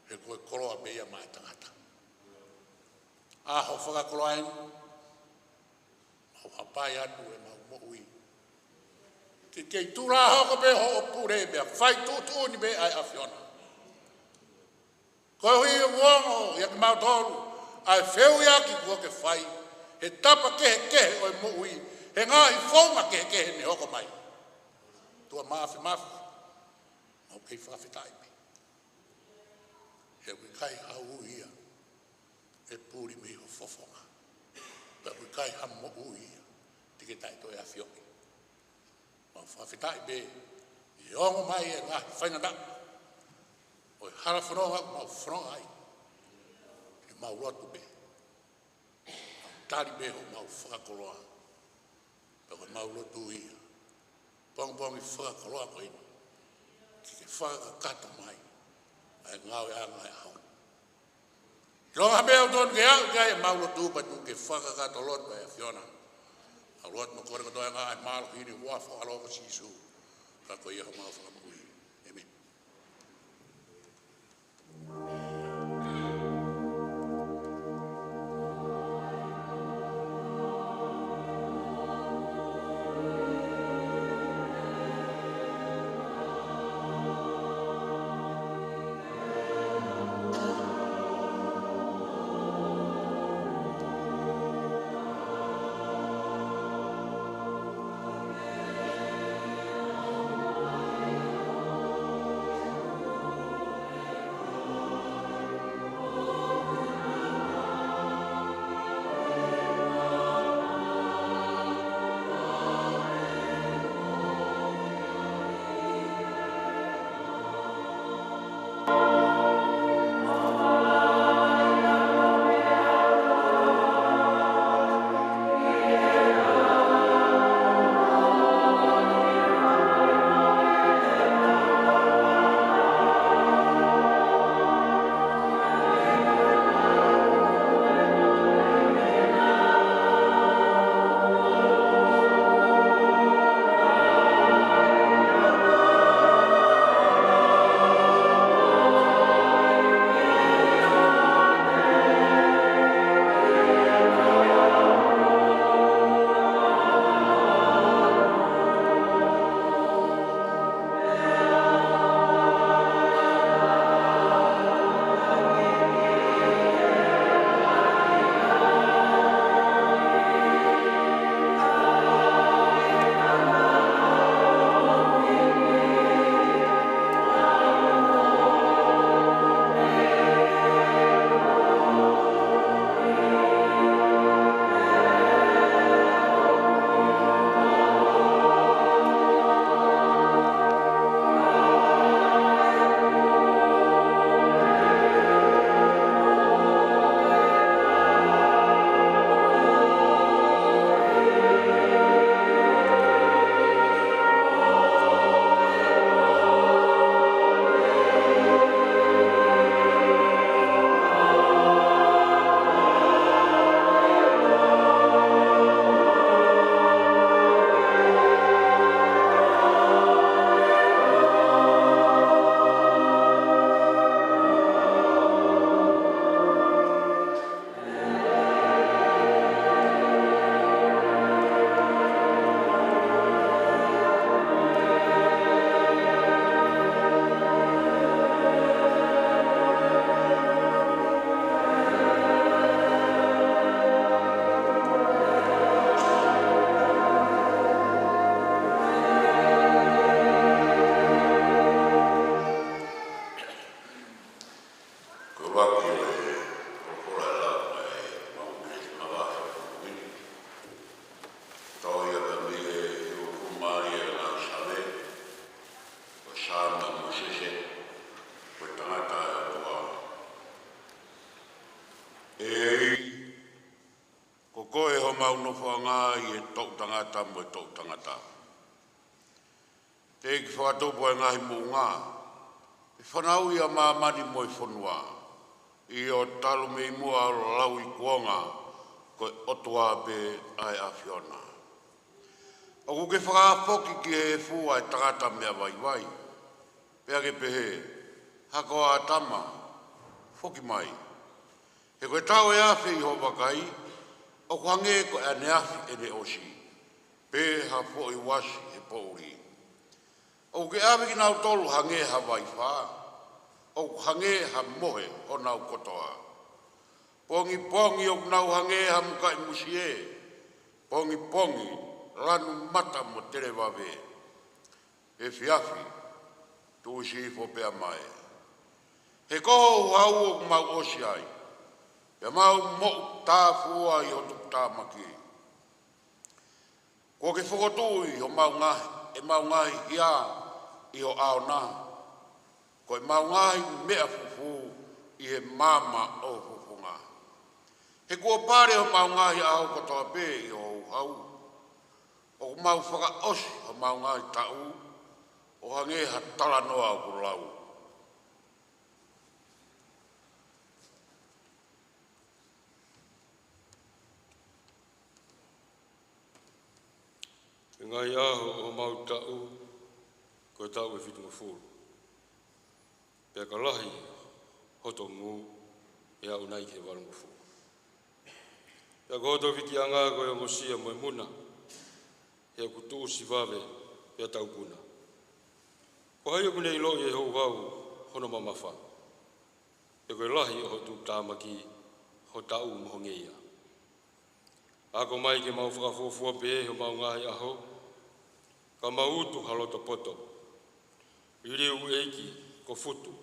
He koe koroa be ia mai tangata. Aho whakakoroa enu. Mau hapai anu e mau mohui. Ke kei tūrā hoko be ho o pure bea whai tūtū ni be ai awhiona. Koe hui o uongo ia ki mau tōru. Ai wheu ia ki kua ke whai. He tapa kehe o e mohui. He ngā i whaunga kehe ne hoko mai. Tua mafi. Mau kei whawhitai me. He ui kai hau ia. E pūri mi ho fofonga. He ui kai hamo ia. Tike tai toi a whioki. Mau whawhitai be. I ongo mai e ngā whainga. O e hara whanonga mau whanonga ai. E mau rotu be. Tari be ho mau whakakoloa. Pako mau rotu ia. Pongpongi whakakoloa ko ina. Ki ke whakakato mai. Ai ngawe anga e hau. Longa mea ton ke au kai mau rotu pa tu ke whakakato lot pa e whiona. A lot mo kore katoa ngā e mālo hini wafo aloko sisu. Kako ia ho mau whakamui. Amen. tangata mo tō tangata. Te ki whakatopo e ngahi mō ngā, i whanau ia māmani mo i whanua, i o talo me i mua lau i kuonga, ko otoa pe ai a Fiona. O ku ke whakaapoki ki e fua e tangata mea vai vai, pea ke pehe, hako a tama, whoki mai. He koe tau e awhi i hopakai, o ku hange ko e ne awhi e ne osi, pe ha po i wasi e pouri. O ke awhi ki nau tolu hange ha vai wha, o ku hange ha mohe o nau kotoa. Pongi pongi o ku nau hange ha muka i musie, pongi pongi, lanu mata mo tere wawe. E fiafi, tu si fo pea mai. He koho hau o mau osi ai. Pea mau mo tā fua i o tuku tā maki. Ko ke whakotui o mau ngahi, e mau ngahi hia i o ao nā. Ko e mau ngahi mea fufu i he mama o fufunga. He kua pare o mau ngahi ao katoa pē i o hau. O mau whaka osi o mau ngahi tau, o hange ha tala noa o kulau. E ngai aho o mau tau, ko e tau e whitunga fūru. Pea ka lahi, hoto ngū, e au nei ke warunga fūru. Pea ka hoto whiti anga ko e ngosia mo e muna, e a kutu si wawe, e a tau puna. Ko hai o nei lo e hou hau, hono mamafa. E koe lahi o hotu tāmaki, ho tau mohongeia. Ako mai ke mau whakafofua pe e ho mau ngahi aho, ka mautu haloto poto. Iriu eiki ko futu.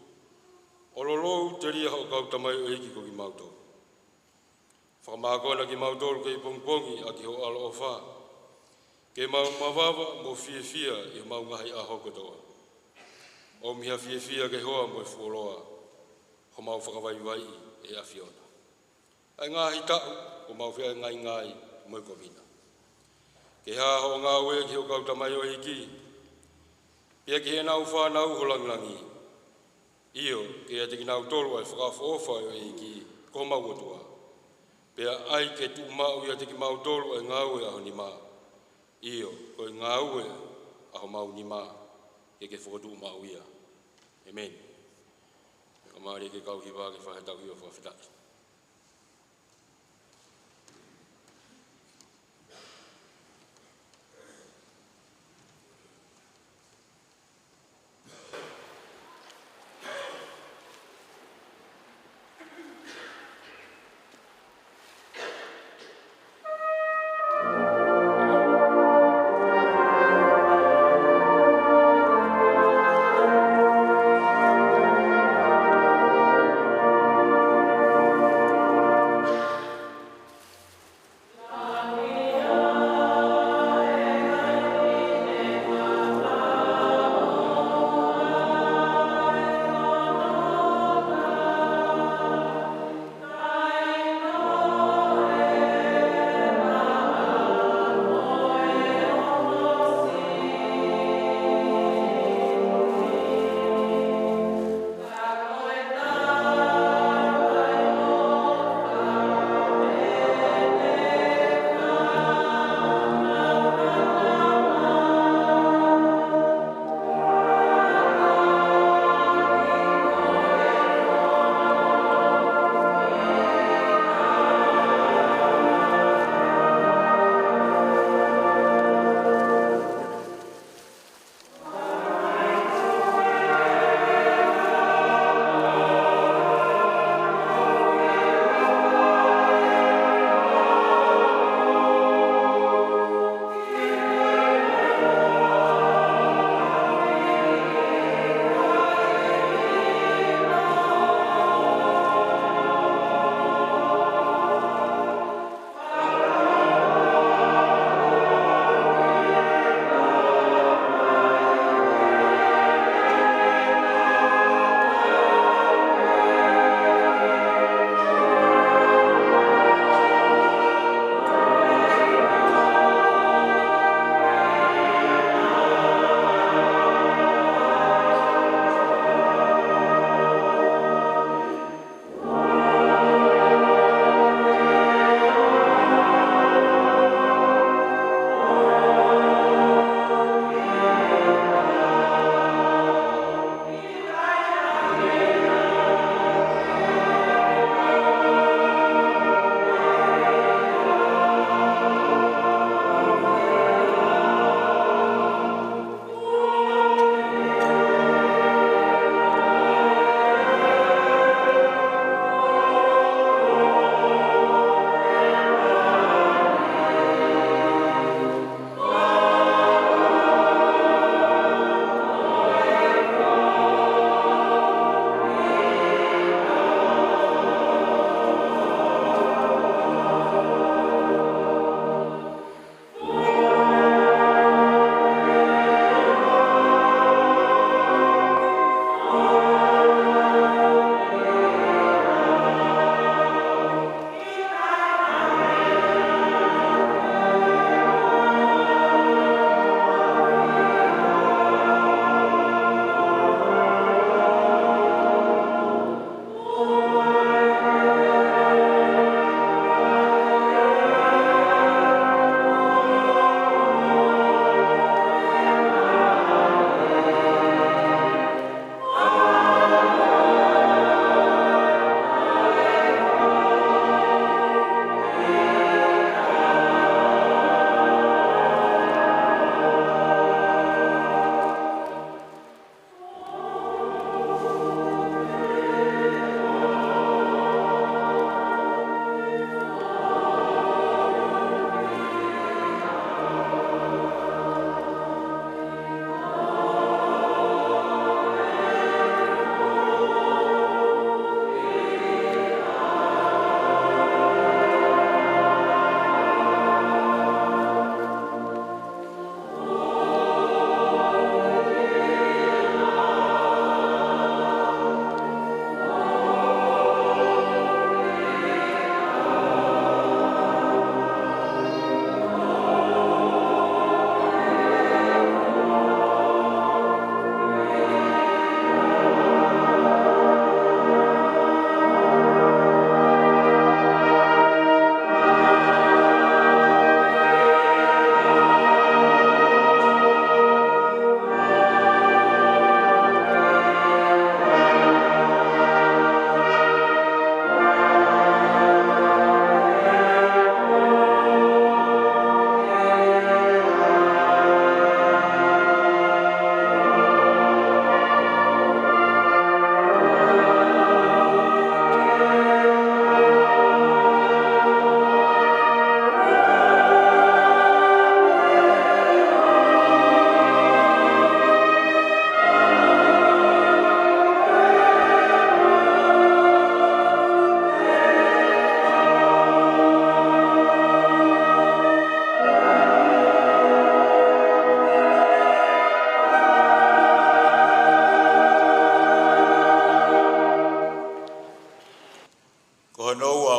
Ololou te ria ho kau tamai o eiki ko ki mauto. Whakamākona ki mautolu ke i pongpongi a ki ho alo o wha. Ke mau mawawa mo fie fia i ho mau ngahi aho kotoa. O miha fie fia ke hoa mo e fuoloa, ho mau whakawaiwai e a Fiona. Ai ngahi tau, o mau whia ngai ngai mo e kovina. Ke ha ho ngā ue ki ho kau tamai o eiki, pia ki he nau whanau ho langlangi. Io, ke a teki nau tolu ai whakawhoofa o eiki, ko mau otua. Pia ai ke tu mau i a teki mau tolu ai ngā ue aho ni mā. Io, ko i ngā ue aho mau ni mā, ke ke whakotu mau ia. Amen. Ka maari ke kau hiwa ke whahetau hiwa whawhitaki.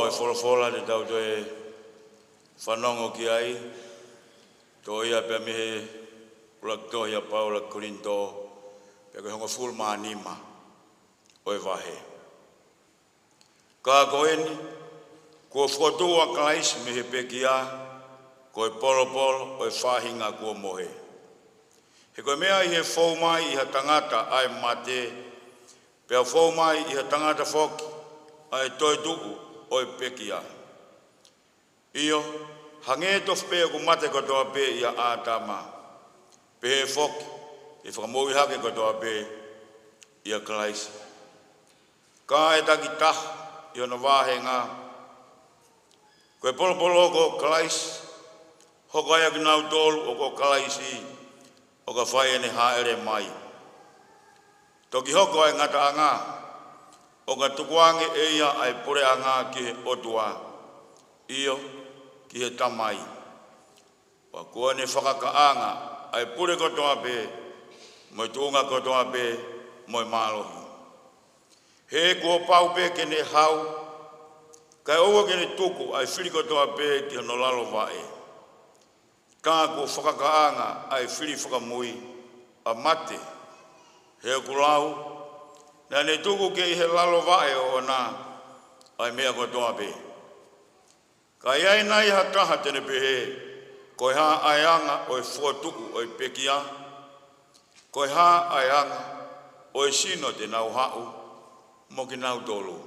o folofola le tau toe whanongo ki ai. Tō ia pia mihe ulak tohia Paula Korinto pia koe hongo fulma anima o e wahe. Ka koeni, kua whatua kalaisi mihe pekia, koe polo polo o e whahinga kua mohe. He koe mea i he whau mai i ha tangata ai mate, pia whau mai i ha tangata whoki ai toi tuku o e pekia. Iyo, hange to whpea ku mate katoa pe i a ātama, pe he whoki, e whakamoi hake katoa pe i a kalaisi. Ka e taki taha i ona wāhe ngā, koe polo polo ko kalaisi, hoko ai aki nau tolu o ko kalaisi, o ka whai ene haere mai. Toki hoko ai ngata anga, o ka tukuange e ia ai pure anga ki he otua, iyo ki he tamai. Wa kua ne whakakaanga ai pure kotoa pe, moi tuunga kotoa pe, moi mālohi. He kua pau pe kene hau, kai oua kene tuku ai whiri kotoa pe ki hono lalo vae. Ka kua whakakaanga ai whiri whakamui a mate, he kulau, na ne tuku ke i he lalo vae o na ai mea kotoa pe. Ka iai nai ha taha tene pe he, koe ha aianga o e fuatuku o e pekia, koe ha aianga o e sino te nau hau, mo ki nau tolu.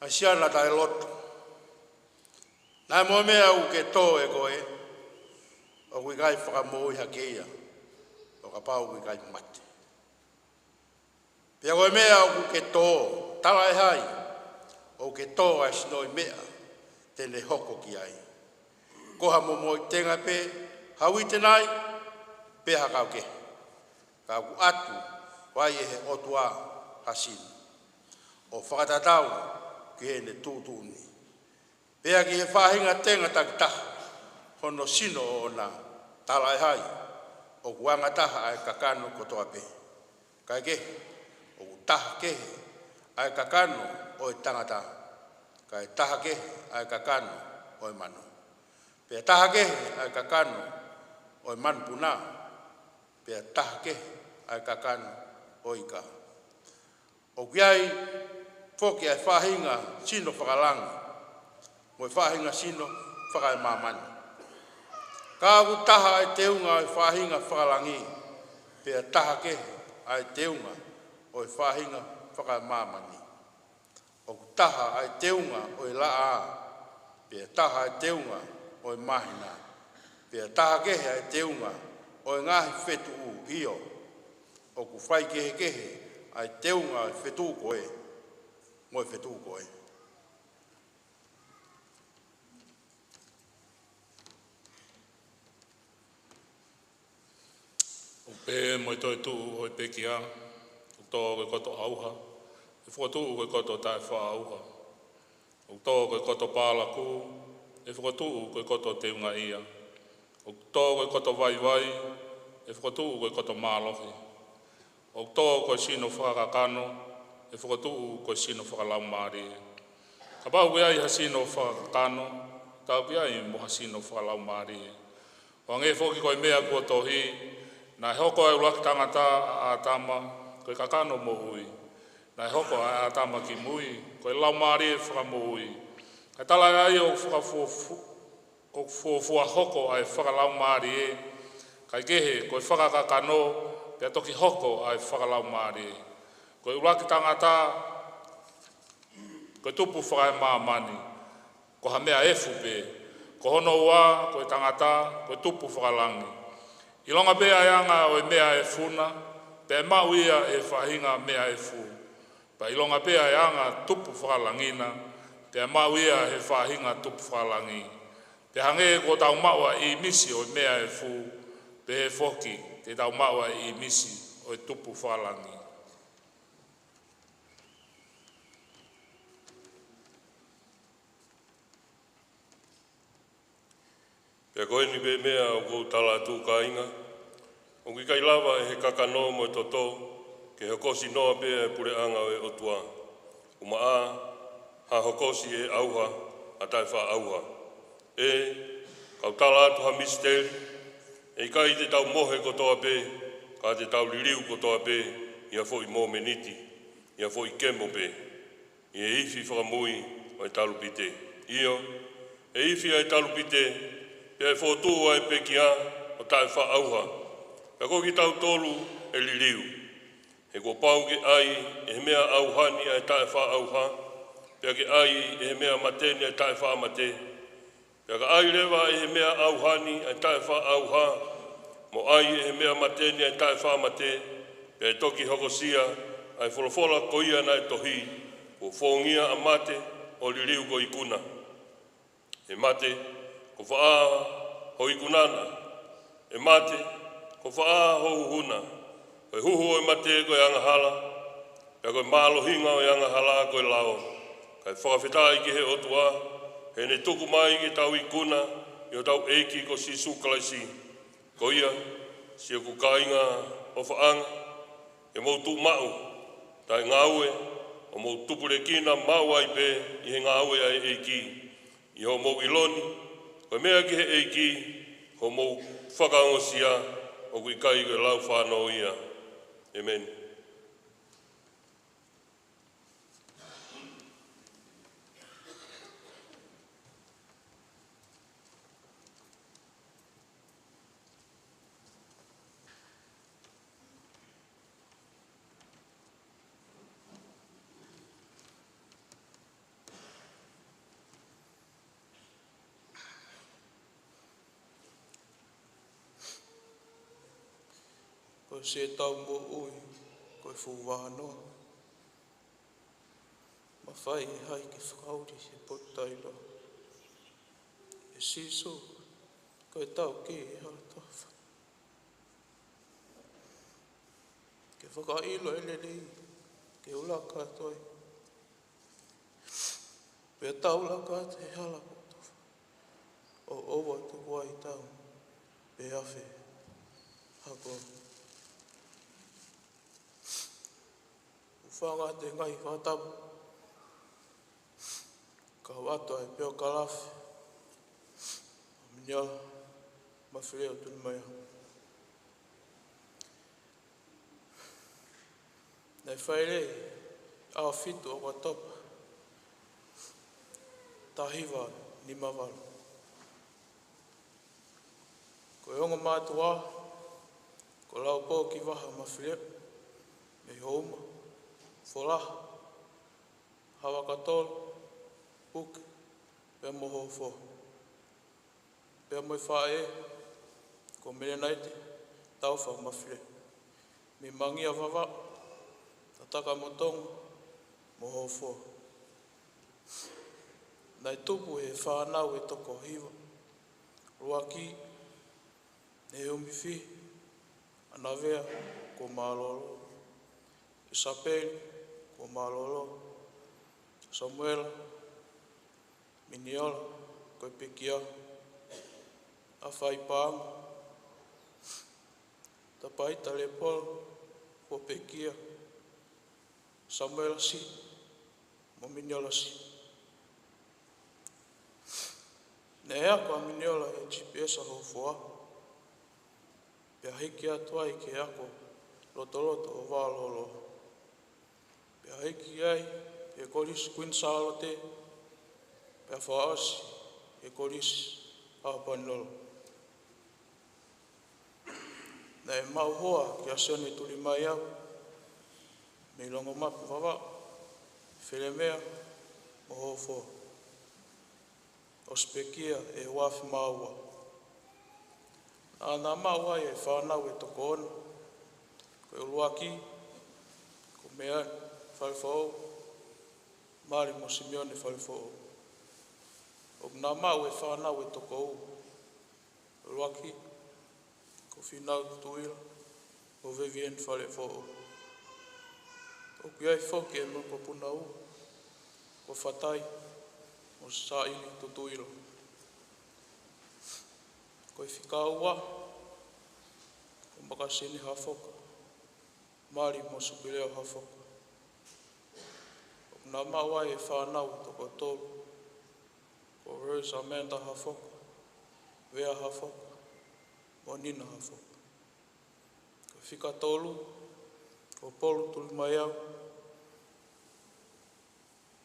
Asiana tai loto. Nai mo mea u ke tō e koe, o kui kai whakamoi hakeia, o ka pau kui kai mate. Pia koe mea u ke tō, tala e hai, o ke tō ai sinoi mea, tene hoko ki ai. Koha mo moi tenga pe, haui tenai, pe hakau ke. Ka ku atu, wai e he otua hasina. O whakatatau, ki he ne tūtūni. Pea ki he whahinga tenga takitaha, hono sino o na tala e hai, o kuanga taha ai kakano kotoa pe. Kai ke, o taha ke ai kakano o e tangata. Kai taha ke ai kakano o e manu. Pea taha ke ai kakano o e manu puna. Pea taha ke ai kakano o ika. O kiai foki ai whahinga sino whakalanga. Mo e whahinga sino whakai mamani. Ka agu taha ai teunga ai whahinga whakalangi. Pea taha ke ai teunga o e whahinga whakai mamani. O taha ai teunga o e laa. Pea taha ai teunga o e mahina. Pea taha kehe ai teunga o e ngahi whetu u hio. O ku whai kehe ai teunga ai whetu koe. Mo e whetu koe. O pe mo toi tu o pekia. O to koe koto auha. E whakatu koe koto tae wha auha. O to koe koto pālaku. E whakatu koe koto teunga ia. O to koe koto vai vai. E whakatu koe koto mālohi. O to koe sino whakakano. E whakatu koe sino whakalau maari. Ka pau kia i ha sino whakakano. Tau kia i mo ha sino whakalau maari. O nge whoki koe mea kua tohi. Nā hoko ai ulaki tangata a ātama. Koe kakano mo hui. Nā hoko ai ātama ki mui. Koe lau maari e whakamo hui. Ka tala ai o whakafua hoko ai whakalau maari e. Kai kehe koe whakakakano. Pea toki hoko ai whakalau maari e. Koe ulaki tangata, koe tupu whakai māmani, ko ha mea efu pe, ko hono ua, koe tangata, koe tupu whakalangi. I longa pea anga o e mea e funa, pe mau ia e whahinga mea e fu. Pa i longa pea anga tupu whakalangina, pe mau ia e whahinga tupu whakalangi. Pe hange ko tau maua i misi o e mea e fu, pe e foki, te tau maua i misi o e tupu whakalangi. Pea koe ni be mea o kou tala tū ka inga. O ki kai lava e he kakano mo e toto, ke hokosi noa pea e pure anga o e otua. Uma a, ha hokosi e auha, a tai wha auha. E, kau tala atu ha misteri, e kai te tau mohe kotoa pe, ka te tau liriu kotoa pe, ia fo i mō meniti, ia fo i kemo pe. Ia ifi whakamui o e talupite. Io, e ifi ai talupite, ia e fo tū ai pe ki a, o tai wha auha. Pea ko ki tau tolu e liriu. He ko pau ke ai e mea auhani ai tae wha auha. Pea ke ai e mea mateni ai tae wha mate. Pea ka ai lewa e mea auhani ai tae wha auha. Mo ai e mea mateni ai tae wha mate. Pea e toki hokosia ai wholofola koia nai tohi. Ko whongia a mate o liriu ko ikuna. E mate ko wha ho ikunana. E mate ko wha ho uhuna. Koe huhu o mate koe angahala. Pea koe malo hinga o angahala koe lao. Kai whakawhitai ki he otua. He ne tuku mai ki tau ikuna. I o tau eiki ko si sukalaisi. Ko ia, si o kukainga o whaanga. E mou tu mau. Tai ngaue o mou tupure kina mau ai pe. I he ngaue ai eiki. I ho mou iloni. Koe mea ki he eiki. Ho mou whakaongosia. O kui kai koe lau whanau ia. Amen. Koe se tau mo ui, koe fuwaha noa. Ma whai e hai ki whakauri he potailo. E siso, koe tau ki e haratafa. Ke whakailo e lelei, ke ulaka toi. Pea tau laka te hala potofa. O owa tu wai tau, pe awhi, hako. Whanga te ngai whatapu. Ka wato e peo kalafi. Minyala, mawhireo tunu mai. Nei whaerei, awa fitu o watopa. Tahiwa ni mawalu. Ko e onga mātua, ko lau pō ki waha mawhireo. Mei houma. Folaha, hawa katola, puke, pea moho fo. Pea moi whae, ko mene naite, tau wha mawhire. Mi mangia wawa, tataka motonga, moho fo. Nai tupu he whanau e toko hiwa. Ruaki, ne umiwhi, anawea, ko malolo. Isapeli, ko malolo, Samuel, Miniola, koe pekia, a whaipanga, tapaita le polo, ko pekia, Samuel si, mo Miniola si. Ne ea ko a Miniola e GPS a hofua, pia hiki atuai ke ako, loto o valolo. Pea heki ai, e korisi Queen Salote, pea whaasi, e korisi Apanolo. Nei mau hoa ki a sene tuli mai au, me longo mapi wawa, Whiremea, mo hofo. O spekia e wafi maua. Nā maua e whanau e toko ona, koe uruaki, ko mea, whalefo, Mari mo Simeone whalefo. O nā mau e whanau e toko u. Ruaki, ko whinau tuira, o Vivian whalefo. O ki ai whoki e muko puna u, ko whatai, o Saili tutuiro. Koe whikaua, ko makasini hafoka. Māori mo supileo hafoka. Nā mawai e whānau toko tōru. Ko Rose Amanda hafoka. Wea hafoka. Mo Nina hafoka. Ko whika tōru. Ko Polu tuli mai au.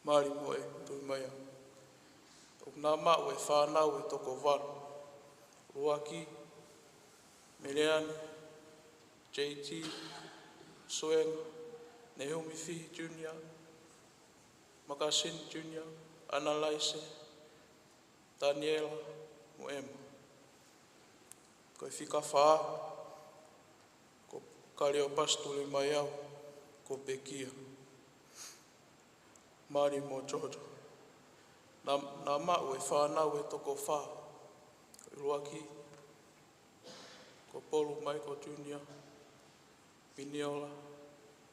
Māori mo e tuli mai au. Nā mau e whānau e toko waru. Ruaki, Miriani, JT, Suenga, Naomi Fihi Jr., Makasin Jr., Annalise, Daniela, mo Emma. Ko whika whaa, ko Kareo Pastuli mai au, ko Pekia. Māori mo Georgia. Nā mau e whānau e toko whaa. Ruaki, ko Polu Michael Jr., Piniola,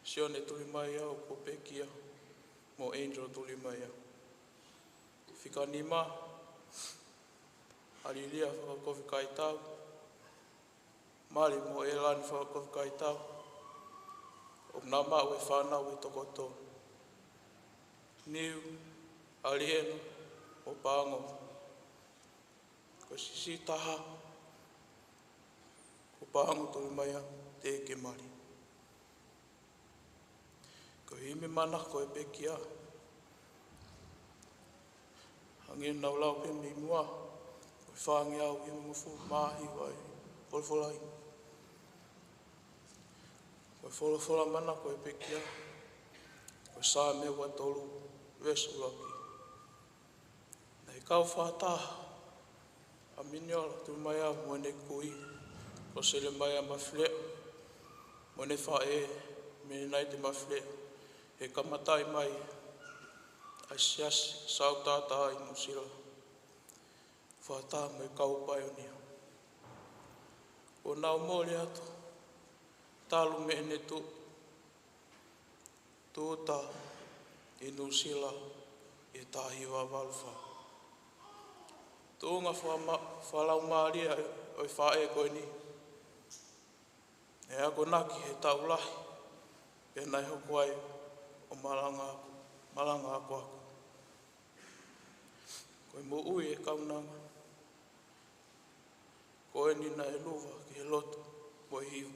Sione tuli mai au, ko Pekia, mo Angel tuli mai au. Whika Nima, Alilia whakakowi kai tau, Māori mo Elani whakakowi kai tau, o nā mau e whānau e toko tō. Niu, Aliena, o Pāngo, ko Sisi Taha, ko Pāngo tuli mai au, te ke mari. Ko hime mana ko e Pekia. Hangi nau lau pe mi mua, ko whaangi au i mufu mahi wai, polfolai. Ko wholofola mana ko e Pekia, ko sā me wa tolu wesu laki. Nei kau whātaha, a miniola tu mai au mwene kui, o sele mai a mawhlea, mwene whae, mene nai te mawhlea, e kamatai mai, a siasi, sau tātā i musila, whātā mai kau pai o nia. O nau mōre atu, tālu me ene tu, tūtā, i nusila, e tāhiwa walwha. Tōnga whalau Māria o i whae koe ni. E ako naki he taulahi, pe nai hoku ai o malanga ako ako. Koe mo ui e kaunanga. Koe ni nai luwa ki he loto mo hiu.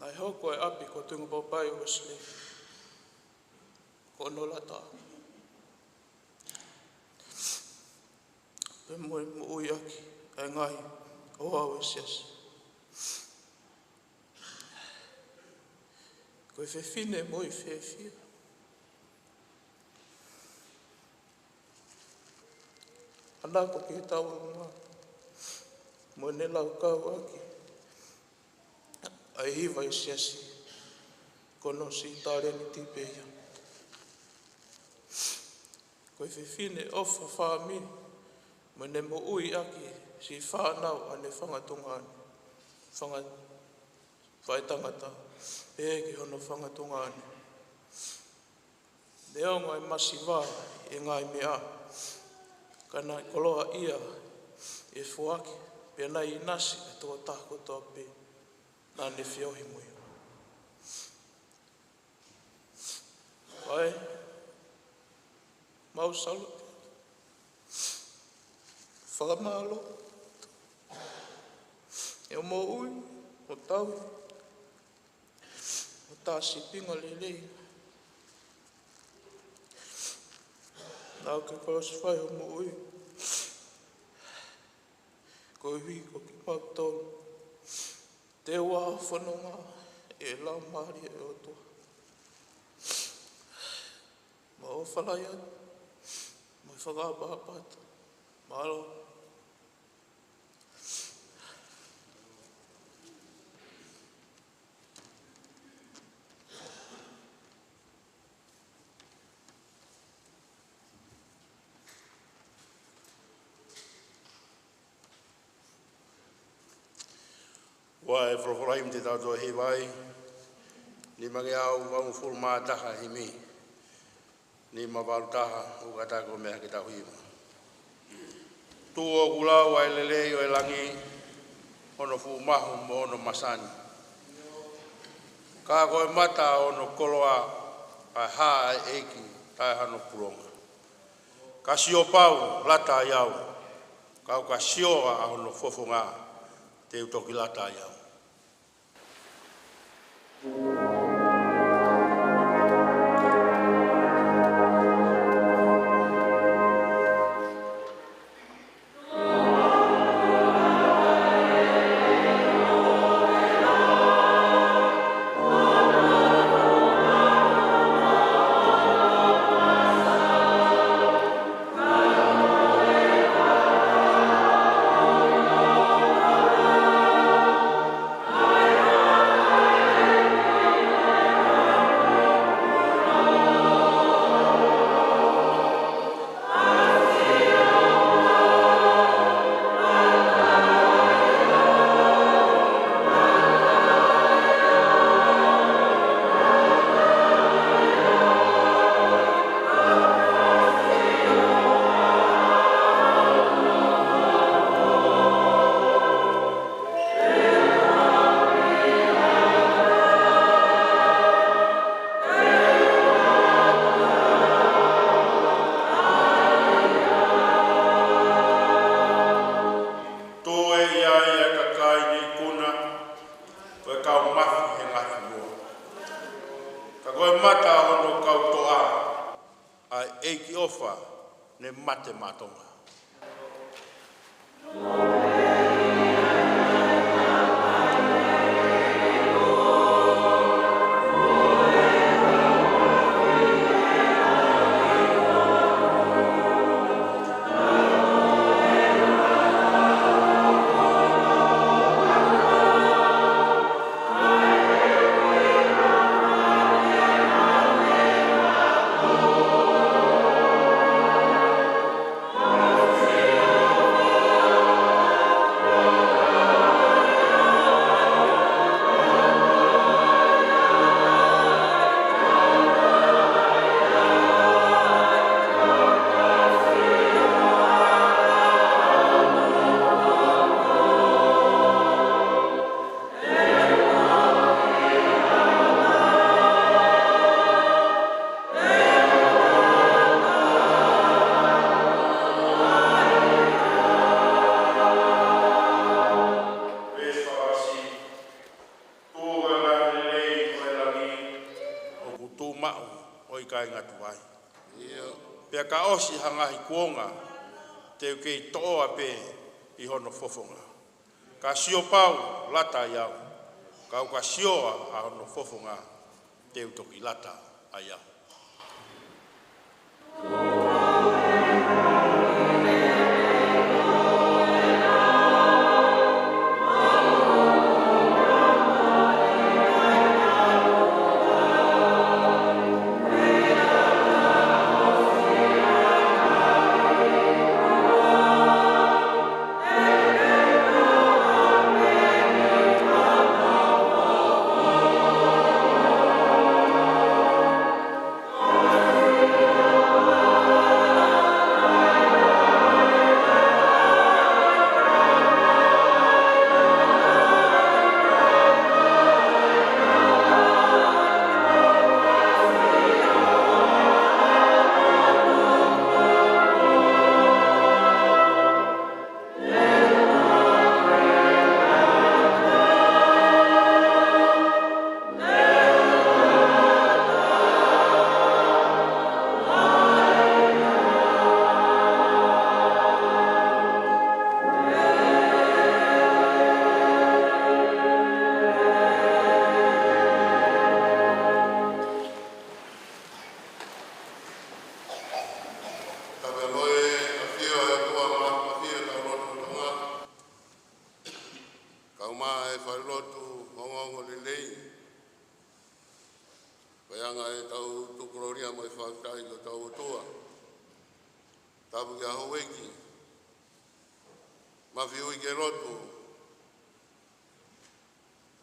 Nai hoku ai api ko tungu papai o sile. Ko nola tā. Pe mo ui aki, e ngai, o au e siasi. Koe whewhine mo i whewhia. Anako ki tau ngā. Mo ne lau kau aki. Ai hiwa i siasi. Kono si tāre ni tipeia. Koe whewhine ofa whaamini. Mo ne mo ui aki si whanau ane whangatungane. Whaitangata. Pēki hono whangatungane. Neongo e masi wā e ngai mea. Kana koloa ia e fuaki. Pēnā i nasi e tō tāko tō pē. Nā ne whiohi mui. Vai. Mau salu. Whakamalo. E o mō ui, o tau. O tā sipinga lelei. Nau ke koros whai o mō ui. Ko hui ko ki mau tōru. Te wā whanonga e lau Māori e o toa. Ma o whalai atu. Mai whakapapata. Mahalo. Wa e whroforai te tātua he vai, ni mange au wangu furu mātaha hi mi, ni mawaru taha o katako mea ki tau hiwa. Tua gulau ai lelei o elangi ono fu mahu mo ono masani. Ka koe mata ono koloa ai ha ai eiki tai hano puronga. Ka sio pau lata iau. Ka sioa a ono fofonga te utoki lata iau. Ne mate matonga. Pea ka osi hangahi kuonga te kei toa pe I hono fofonga. Ka sio pau lata iau. Ka sioa a hono fofonga te utoki lata a iau.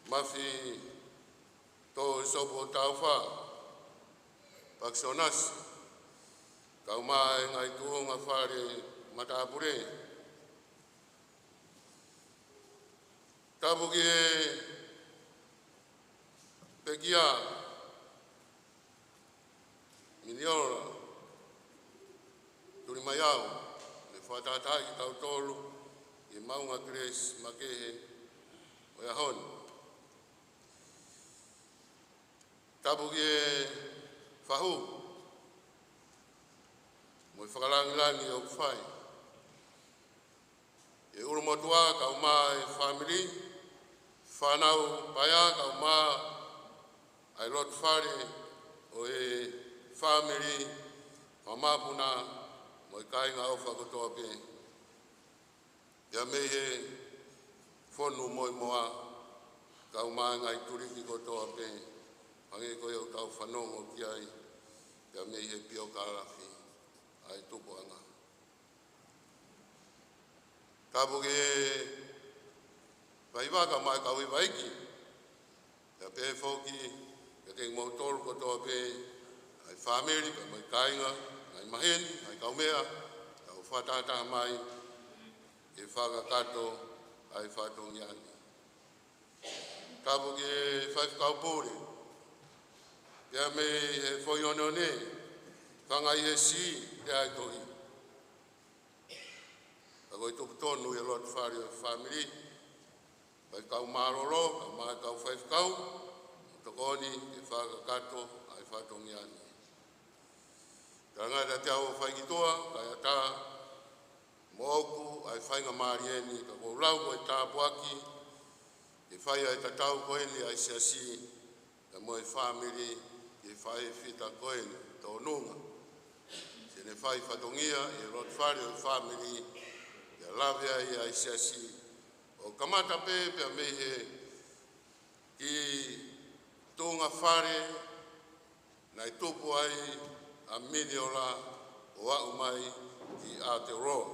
Mafi to sopo taufa Paksonas kau mai ngai tuonga fare matapure Tabu ki pekia miniola tuli mayau le whatatai ki tau tolu i maunga Grace Makehe o ia hon. Tabu ki whahu mo i whakalangi o kwhai. E urumotua ka uma e family, whanau paya ka uma ai lot whare o e family, mamapuna mo i kainga o whakotoa pe. Ia mei he whonu mo i moa ka uma ngai turiki kotoa pe. Hangi ko iau tau whanongo ki ai, ia mei he pio karafi ai tupu anga. Tabu ke whaiwaka mai ka wiwaiki, ia pe whoki, ia te mau tolu kotoa pe, ai whameri, ka mai kainga, ai maheni, ai kaumea, au whatata mai, e whakakato, ai whatongiani. Tabu ke whaifkaupore, ia me he whoionone, whangai he si, ia ai tohi. Ako i tupu tonu i lot whare o family, pai kau maroro, ka mai kau whaifkau, tokoni e whakakato ai whatongiani. Ka ngata te au whaikitoa, ka ata moku ai whainga marieni, ka koulau ko e tāpuaki, e whai ai tatau koeni ai siasi, ka mo e family, e whai whita koeni, tō nunga. Se ne whai whatongia, e lot whare o family, lave ai ai siasi o kamata pe pe mehe ki tonga whare nai tupu ai a miniola o au mai ki Aotearoa.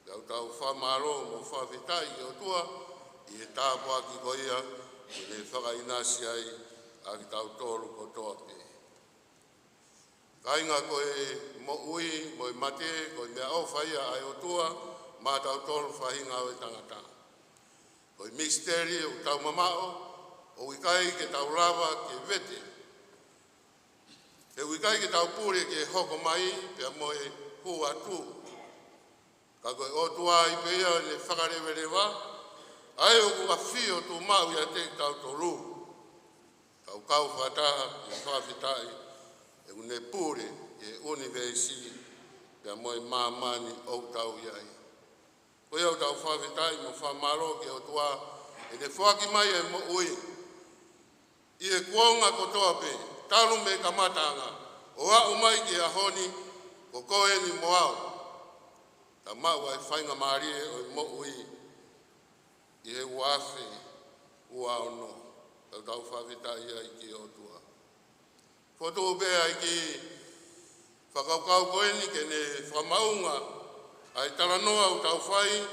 Tau tau whamaro mo whawhitai o tua i he tāpua ki koia i ne whakainasi ai a ki tau tōru kotoa pe. Kainga koe mo ui, mo i mate, koe mea au whaia ai o tua, ma tau tolu whahinga o e tangata. Ko i misteri o tau mamao, o wikai ke tau rawa ke vete. E wikai ke tau pure ke hoko mai, pia moe hu atu. Ka koe o tua i pia le whakarewerewa, ai o kua whio tu mau ia te tau tolu. Tau kau whataha i whawhitai, e une pure e universi, pia moe mamani o tau iai. Ko iau tau whawhitai mo whamaro ke o tua e ne whaki mai e mo ui. I e kuonga kotoa pe, talu me kamatanga, o au mai ki a honi, ko koe ni mo au. Ta mau ai whainga marie o mo ui, i e uafe, ua ono, tau tau whawhitai ai ki o tua. Koto be ai ki whakaukau koe ni ke ne whamaunga, ai taranoa o tau whai,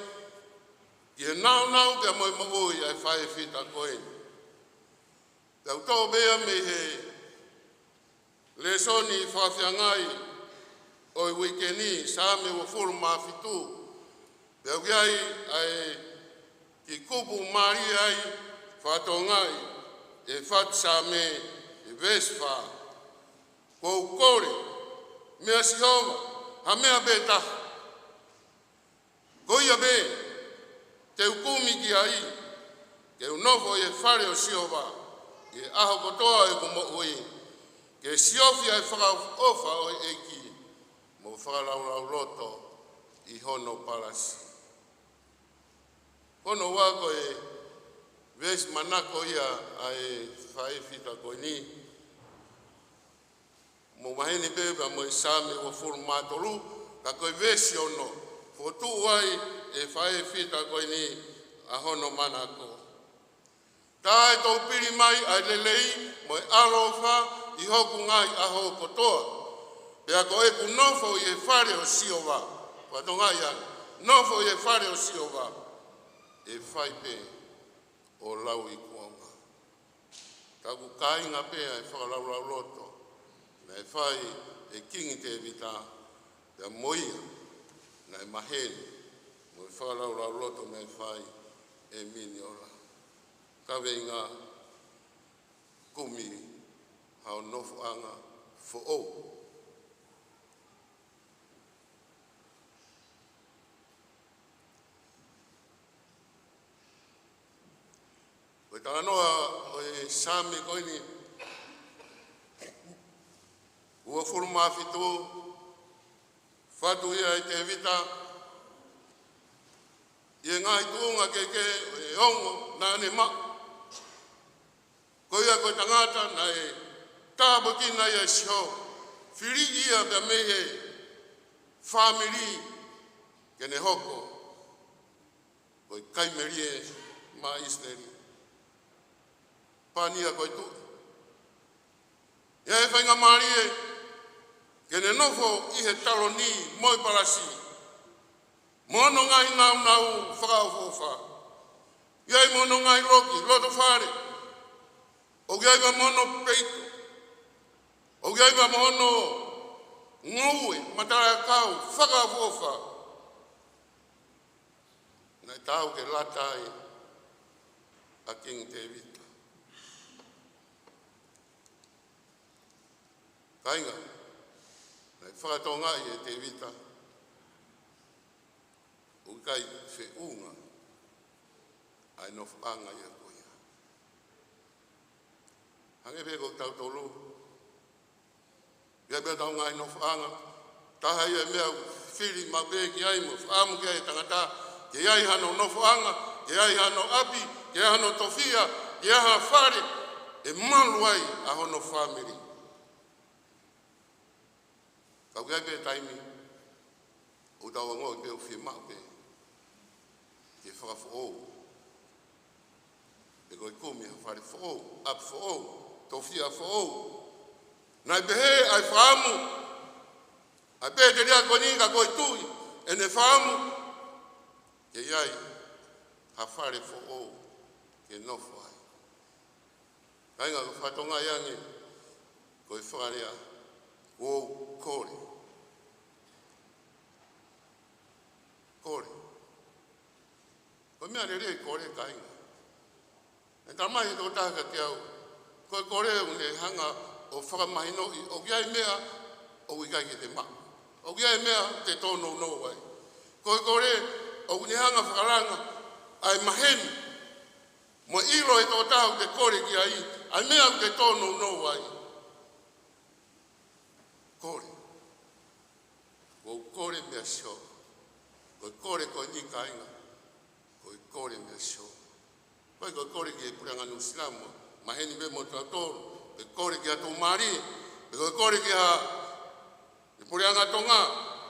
ki he nau ke moi maui ai whai e whita koe. Tau tau bea me he le soni whawhiangai o i wikeni sa me o furu mawhitu. Tau kiai ai ki kupu mari ai whatongai e whatsa me e vespa. Kou kore, mea sihova, ha mea betaha. Goia be, te ukumi ki ai, ke unofo e whare o siova, ke aho kotoa e kumo ui, ke siofi ai whakaofa o eki, mo whakaraulau roto i hono palasi. Hono wako e ves manako ia ai whaewhita koe ni, mo maheni beba mo i same o furu mātoru, ka koe vesi ono, fotu wai e whae whita koe ni a hono manako. Tā e tau piri mai ai lelei mo e arofa i hoku ngai aho kotoa. Pea ko e ku nofo i e whare o siova. Whatongai an, nofo i e whare o siova. E whai pe o lau i kuonga. Taku kainga pe ai whakaraulau loto. Na e whai e kingi te evita. Pea moia. Na e maheni, mo e whakaraulau loto me whai e mini ora. ka venga kumi hao nofu anga fo o. Koe tala noa o e sami koini ua furu mafitu fatu ia i te vita i ngai tuunga keke e ongo na ne ma ko ia ko tangata na e tabo kina ia sio firi ia be me e family kene hoko ko kai merie ma isteri pania ko tu ia e whainga marie kene nofo i he taloni moi parasi mono ngai nau nau whakao fofa iai mono ngai roki loto whare o iai wa mono peito o iai wa mono ngoue matara kau whakao fofa nai tau ke latai a King David kainga nai whakatonga i e te vita o kai fe unga ai no whanga i a koia. Hange peko tau tolu ia bea tau ngai no whanga taha ia mea whiri ma be ki ai mo whaamu ki ai tangata ki ai hano no whanga ki ai hano api ki ai hano tofia ki ai hano whare e malu ai a hono family. Kau kai pe taimi o tau ngoi pe o whima pe ke whakafo e koi kumi ha whare fo ap fo tofia fo nai behe ai whaamu ai pe te rea koninga koi tui e ne whaamu ke iai ha whare fo ke nofo ai kainga ko whatonga iangi koi whakarea o kore kore ko mea re re kore kainga e tamai to taka te au ko kore une hanga o whakamahino i o giai mea o ikai ki te ma o giai mea te tono no wai ko kore o une hanga whakaranga ai maheni mo ilo e to tau te kore ki ai ai mea te tono no wai kore ko kore mea sio ko kore ko ni kainga ko kore mea sio ko kore ki e puranga no silamo maheni be mo tratoro ko kore ki atu mari ko kore ki ha e puranga tonga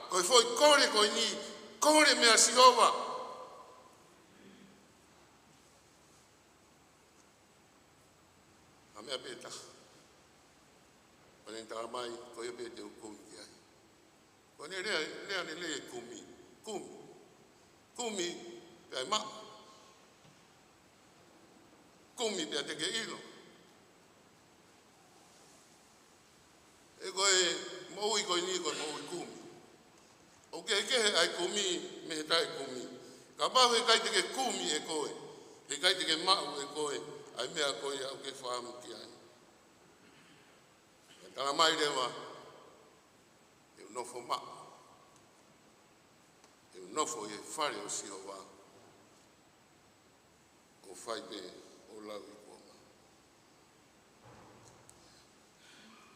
ko foi kore ko ni kore mea siova a mea beta Pane tamai ko e be te kumi ki ai. Ko ne rea ne le kumi pe ma. Kumi pe te ke ilo. E ko e mo i ko ni ko mo kumi. O ke ai kumi me tai kumi. Ka ba he kai te ke kumi e ko e. E kai te ke ma e ko e. Ai mea ko e au ke whaamu ki ai. Tana mai rewa, e nofo ma, e nofo e whare o si hoa, o whai pe o lau i kuonga.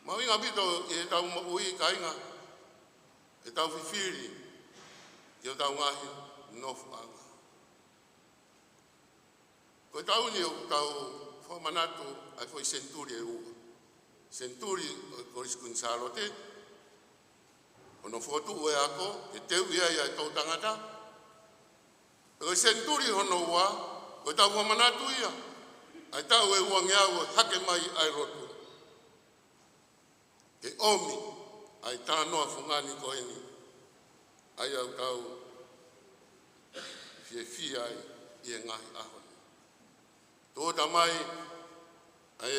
Mawinga pito e tau ui kainga, e tau whiwhiri, e o tau ngahi nofo anga. Ko tau ni o tau whamanatu ai foi senturi e ua. Senturi ko iskun salote ono fotu e ako e teu ia ia tau tangata ko senturi hono wa ko tau manatu ia ai tau e uang ia hake mai ai rotu e omi ai tano fungani ko ini ai au tau fie ai i ngai ahon to tamai ai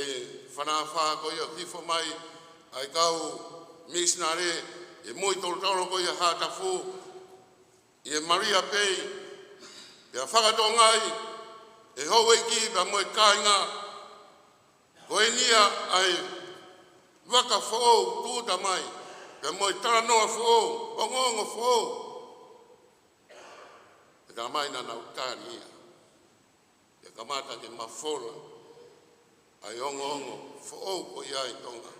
whanawha ko ia kifo mai ai kau misnare e moi tolo ko ia hatafu e Maria Pei e whakatongai e hou e ki ba moe kāinga, ko e nia ai waka who'o tūta mai, pe moe tara noa who'o, o ngongo who'o. E ka mai na nau tāni ia, e ka mata ke mawhora, ai ongo who'o ko iai tonga,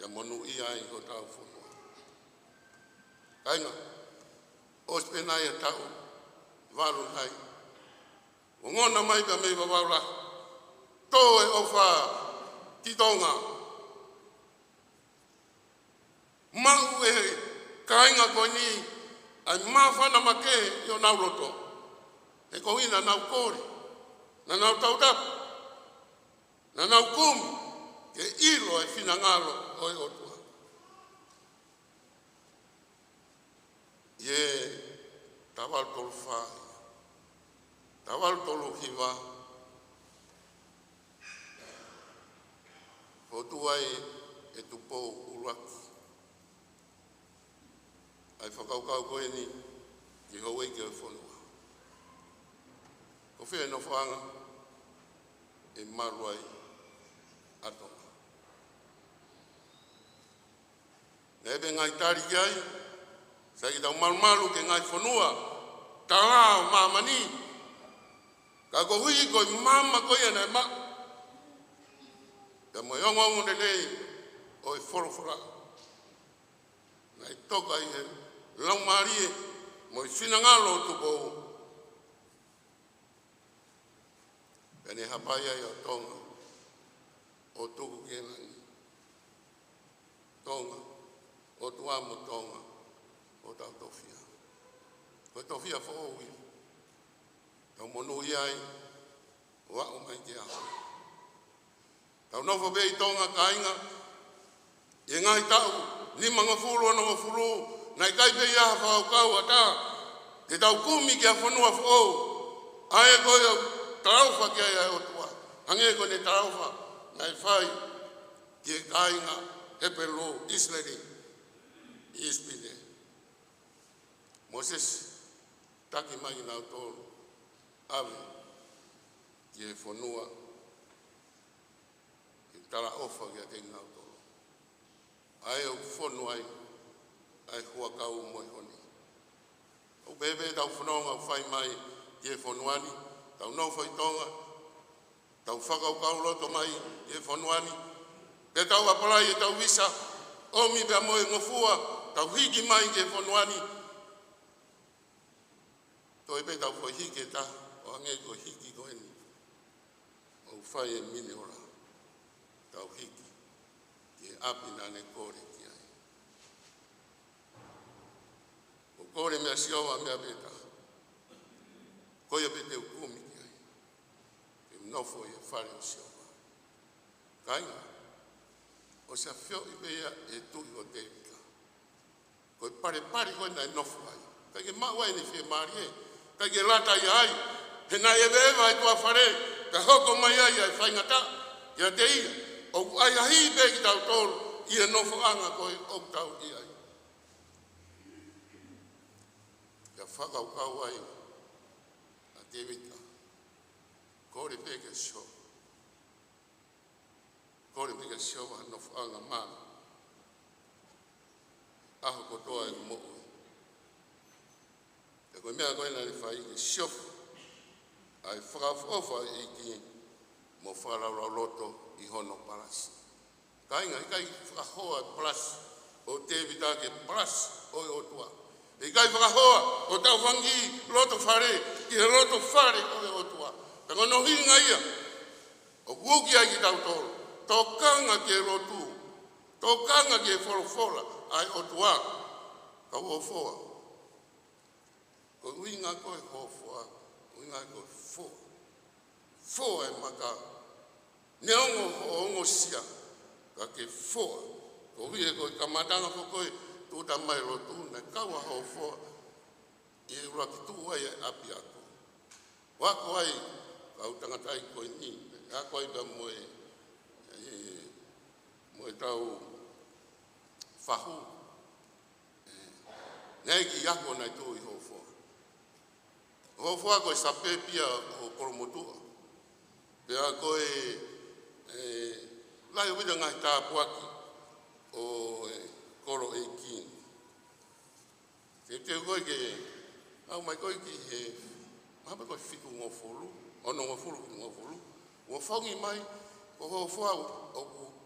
ia monu iai ko tau whunua. Kainga, ospenai e tau, waru hai, o ngona mai ka mei wawaura, tō e ofa ki tonga. Mau e kainga ko ni, ai mawhana make i o nau roto. E ko ina nau kore, na nau tautapu, na nau kumi, ke ilo e whina ngalo o e otua. Ie, tawal tolu whai, tawal tolu hiwa, hotuai e tupo uraki. Ai whakaukau koe ni, ki hou ke o whanua. Ko whia no whanga, e maruai atonga. Nebe ngai tari ki ai, sa ki tau maru ke ngai whanua, tarao mamani, ka ko hui koe mama koe ana e ma. Ka mo yongo de lei, o e whorofora. Nai toka i he, lau marie, mo i whinangalo tupo. Pene hapai ai o tonga, o tuku kenani. Tonga, o tuamu tonga, o tau tofia. Koe tofia who'owi. Tau monu iai, wa o mai te aho. Tau nofo bei tonga kainga, e ngai tau, ni manga fulu ana mafulu, nai kai pe ia whao kau ata, ke tau kumi ki a whanua who'o, ae koe au tarauwha ki ai o tua, hange koe ne tarauwha, nai whai, ki e kainga, hepe lo, Islandi, ispine. Moses, taki mai nau tolu, ave, ki e whanua, ki tara ofa ki a te nau tolu. Ai o whonu ai, ai hua kau moi honi. O bebe tau whanonga whai mai ki e whanuani, tau nau whai tonga, tau whakau kau loto mai ki e whanuani, pe tau aparai e tau visa, o mi bea moe ngofua, tau hiki mai ki e whanuani. To e pe tau whai hiki ta, o ange ko hiki ko eni. O whai e mini ora, tau hiki. Ki api nane kore ki ai. O kore mea siowa mea beta. Koia bete ukumi ki ai. Ki mnofo i e whare o siowa. Kainga. O sea fio i bea e tui o David. Koi pare koe nai nofo ai. Kai ke maua ni fie maari e. Kai ke lata i ai. He nai e vewa i tua whare. Ka hoko mai ai ai whaingata. Ia te ia. O ai ahi be ki tau tolu, i e nofo anga koe o tau i ai. Ia whakau kau ai, a te wita, kore peke sio. Kore peke sio wa nofo anga mana. Aho kotoa e mo'u. Te koe mea koe nani whai ke siofu, ai whakawhofa i ki mo wharaura loto, i hono paras. Kainga, i kai whakahoa paras, o te vita ke paras, o e otua. I kai whakahoa, o tau whangi, loto whare, ki he loto whare, o e otua. Tango no hinga ia, o kuki ai ki tau tolu, tō kanga ke rotu, tō kanga ke whorofora, ai otua, ka uofoa. Ko uinga koe hofoa, uinga koe foa. Foa e maka, ne ongo sia, ka ke foa. Ko hie koe ka matanga ko koe, tūta mai rotu, ne kaua hau foa, i e ura ki tū ai api aku. Wako ai, ka utangatai koe ni, ako ai ka moe tau whahu. Nei ki ako nai tū i hau foa. Ho fua ko sa pe pia o koromotua. Pea ko lai o vida ngai tā puaki o koro e king. Te koe ke au mai koe ki he mapa koe fiku ngofulu, ono ngofulu ki ngofulu. Ua whaungi mai ko ho fua o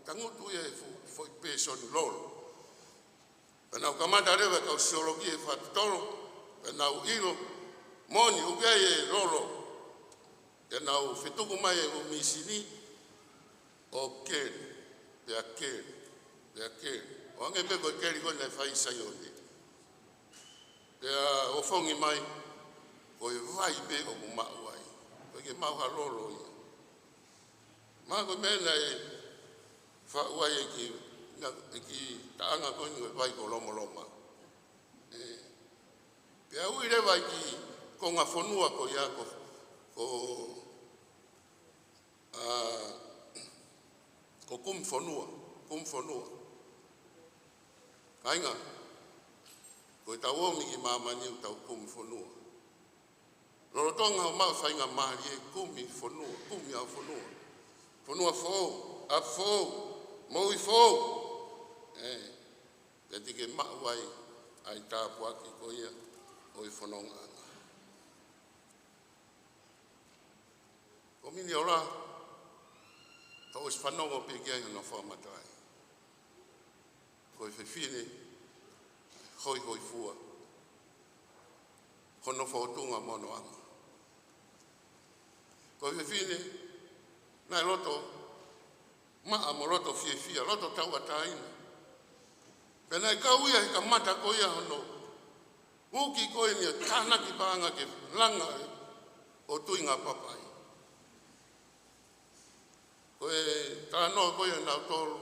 tangutu e foi peso ni lolo. Pena o kamata rewa kau siologi e whatutoro, pena o ilo moni ukei e lolo. Pena o whituku mai e o misini o keri, pea keri, pea keri. O ange pe koe keri koe nei whai sai o te. Pea o whaungi mai koe vai pe o mu mau ai. Koe ke mau ha lolo ia. Maa koe mena e whauai e ki taanga koe ni koe vai ko lomo loma. Pea ui rewa ki ko ngā whanua ko ia ko kum whanua. Kainga, koe tau omi ki mamani u tau kum whanua. Lorotonga o mau whainga maari e kumi au whanua. Whanua whou, a whou, maui whou. Pea tike mauai ai tāpuaki ko ia o i whanonga. Ko mini ora, tau is whanonga pe kia no whamatai. Ko i whiwhine, hoi fua. Kono whautunga mono anga. Ko i whiwhine, nai roto, maa mo roto fia, roto tau ataina. Pena i kau ia i ka mata ko ia hono. Uki koe ni tānaki pāanga ke langa o tuinga papai. Koe tānoa koe nau tolu,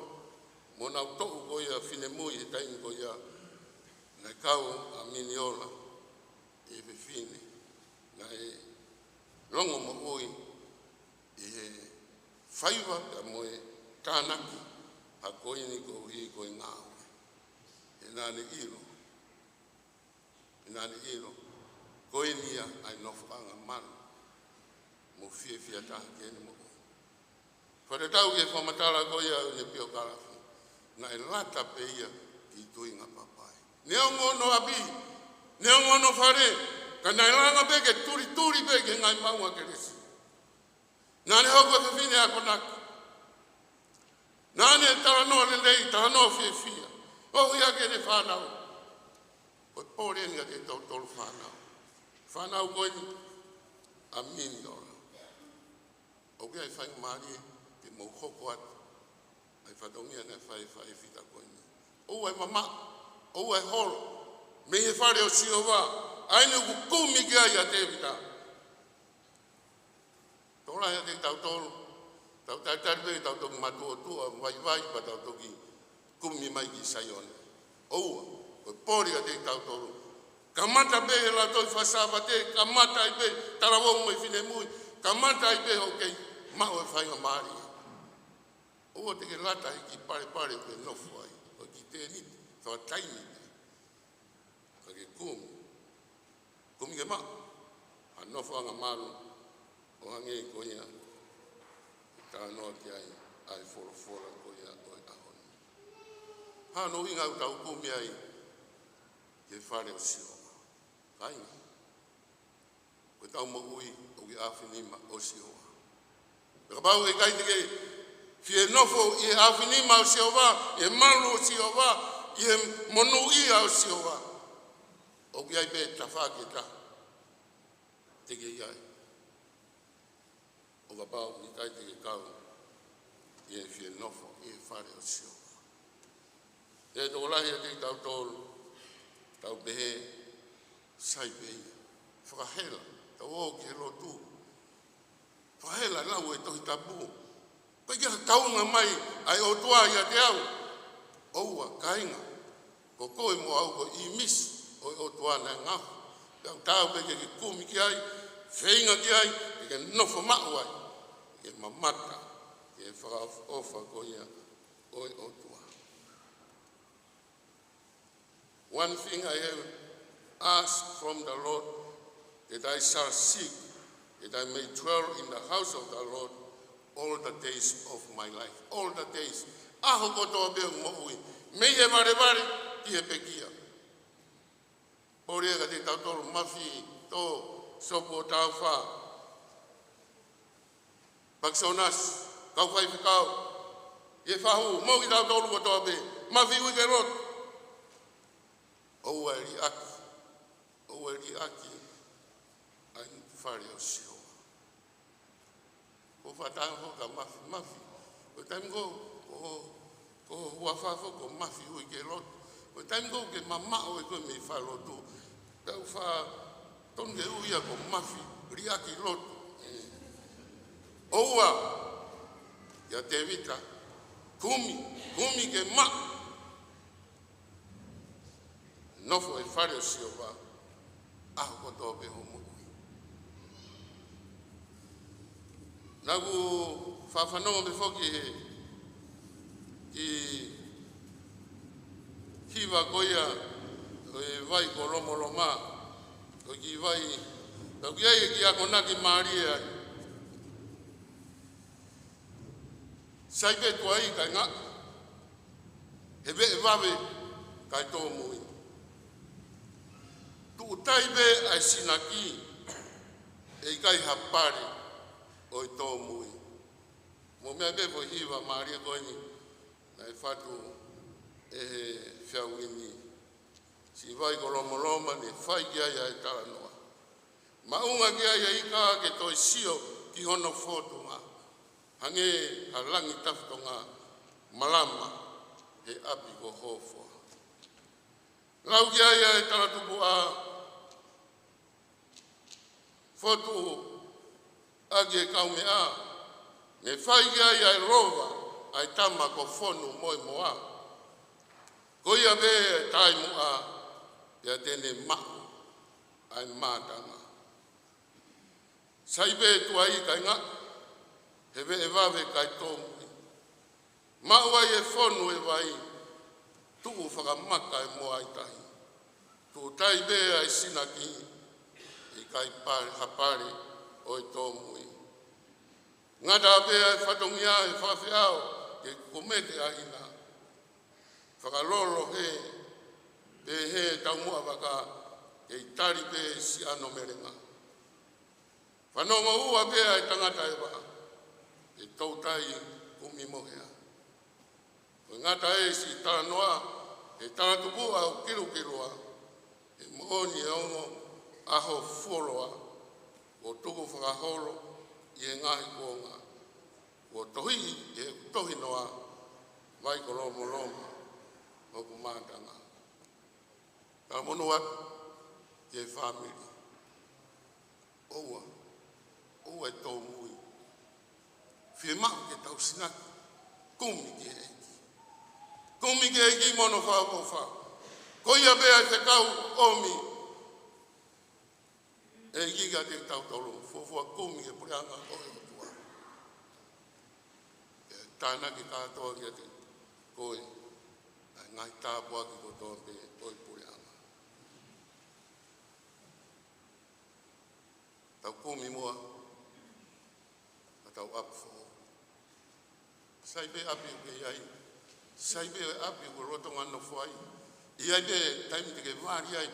mo nau tohu koe a whine mui e taini koe a nai kau a miniola e whiwhine. Nai longo mo ui e whaiwa ka moe tānaki a koe ni koe ngāo. E nāne iro. Nani iro, koe nia ai nofanga manu, mo fia tā kene mo. Whare tau ke whamatara koe au ne pio karafi, na e lata pe ia ki tuinga papai. Nea ngono abi, nea ngono whare, ka nai langa pe ke turi pe ke ngai maunga ke resi. Nane hoko te whine a konaki. Nane taranoa le lei, taranoa fia. O ia ke ne whanau. Koe pōre nga te tautoro whanau. Whanau koe ni a mini ora. O kia i whainga maari te mou hoko atu. Ai whatongia nei whai whita koe ni. O ai mama, o ai horo. Me he whare o siova. Aine uku kumi kia i a te vita. Tora ia te tautoro. Tau taitarpe tautoki matua tua. Vai pa tautoki kumi mai ki saione. Oua. Koe pōri a te tautoro. Kamata pe he la toi whasāpa te, kamata i pe tarawau mai whine mui, kamata i pe ho kei mau e whainga maari. Oua te ke lata i ki pare pe nofu ai, o ki te niti, whawa taini te. Ka ke kumi. Kumi ke maa, a nofu anga maru, o hange i koia, tā noa ki ai whora koia o e ahoni. Hāno inga u tau kumi ai, ke whare o sioma. Kainga. Koe tau mo ui o ki awhinima o sioma. Ka pau e kai te ke fie nofo i e awhinima o sioma, i e malu o sioma, i e monu ia o sioma. O ki ai pe ta whake ta. Te ke iai. O ka pau i kai te ke kau i e fie nofo i e whare o sioma. E tō lahi a te tau tōru. Tau pehe, sai pehe, whakahela, tau o ki he lotu. Whakahela nau e tohi tapu. Pai kia taunga mai, ai o tua i a te au. Oua, kainga, ko koe mo au ko i misi, o tua na ngahu. Tau tau pe ke kumi ki ai, whainga ki ai, ke nofo mau ai, ke mamata, ke whakaofa ko ia, o tua. One thing I have asked from the Lord, that I shall seek, that I may dwell in the house of the Lord all the days of my life. All the days. Aho koto be mo'ui. Me e vare ki e pekia. Ore ka te tautoro mafi to sopo tau wha. Paksonas, kau whai whikau. E whahu, mau ki tautoro koto be. Mafi ui ke rot. O eri aki. O eri aki. Ai whare o sio. O whatanga hoka mafi. O taim go, o huawhafo ko mafi ui ke rot. O taim go ke mamao e koe me whalotu. Tau wha tonge uia ko mafi, riaki lotu. Oua, ia te vita, kumi ke ma. Nofo e whare o sio wha, aho koto be homo ui. Nagu whawhanonga me whoki ki hiwa koia e vai ko romoroma ko ki vai ko ki ai ki ako naki maria sai be to ai ka nga e be vave ka to mui tu tai be ai sinaki e kai hapare o to mui mo me be vo hiwa maria ko ni na fatu e fiawini si vai ko loma ni fai ia ia e tala noa. Maunga kia ia ika ke toi sio ki hono foto nga. Hange halangi tafto nga malama he api ko hofo. Lau kia ia e tala tupu a foto agi e kaume a. Ne fai ia ia e rova ai tama ko fonu moi moa. Ko ia be taimu a ia tene ma'u ai mātanga. Saibe tuai kai ngā, hewe e wawe kai tōmui. Ma'u ai e whonu e wai, tuku whakamaka e moa ai tahi. Tu tai be ai sinaki, i kai hapare o i tōmui. Ngata be ai whatongia e whawhiao, ke komete a ina. Whakalolo he, pe he tau mua waka e tari pe si ano merenga. Whanonga ua pea e tangata e waka, e tautai kumi mohea. O ngata e si tala noa, e tala tupua o kirukiroa, e mooni e ongo aho fuoroa, o tuku whakahoro i e ngahi kuonga. O tohi e tohi noa, vai ko lomo lomo, o kumātanga. Ka mono atu, e whamiri. Oua e tō mui. Whie mau ke tau sinaki, kumi ke eki. Kumi ke eki mono whāpofa. Koia bea e te kau omi. E giga te tau tolu, fofua kumi e pureanga oe o tua. E tāna ki kātoa ki te koe, ai ngai tāpua ki kotoa pe oe pureanga. Tau kumi mua, tau apfo. Sai be api ke iai, sai be api ko rotonga no fuai. Iai be taimi te ke vari ai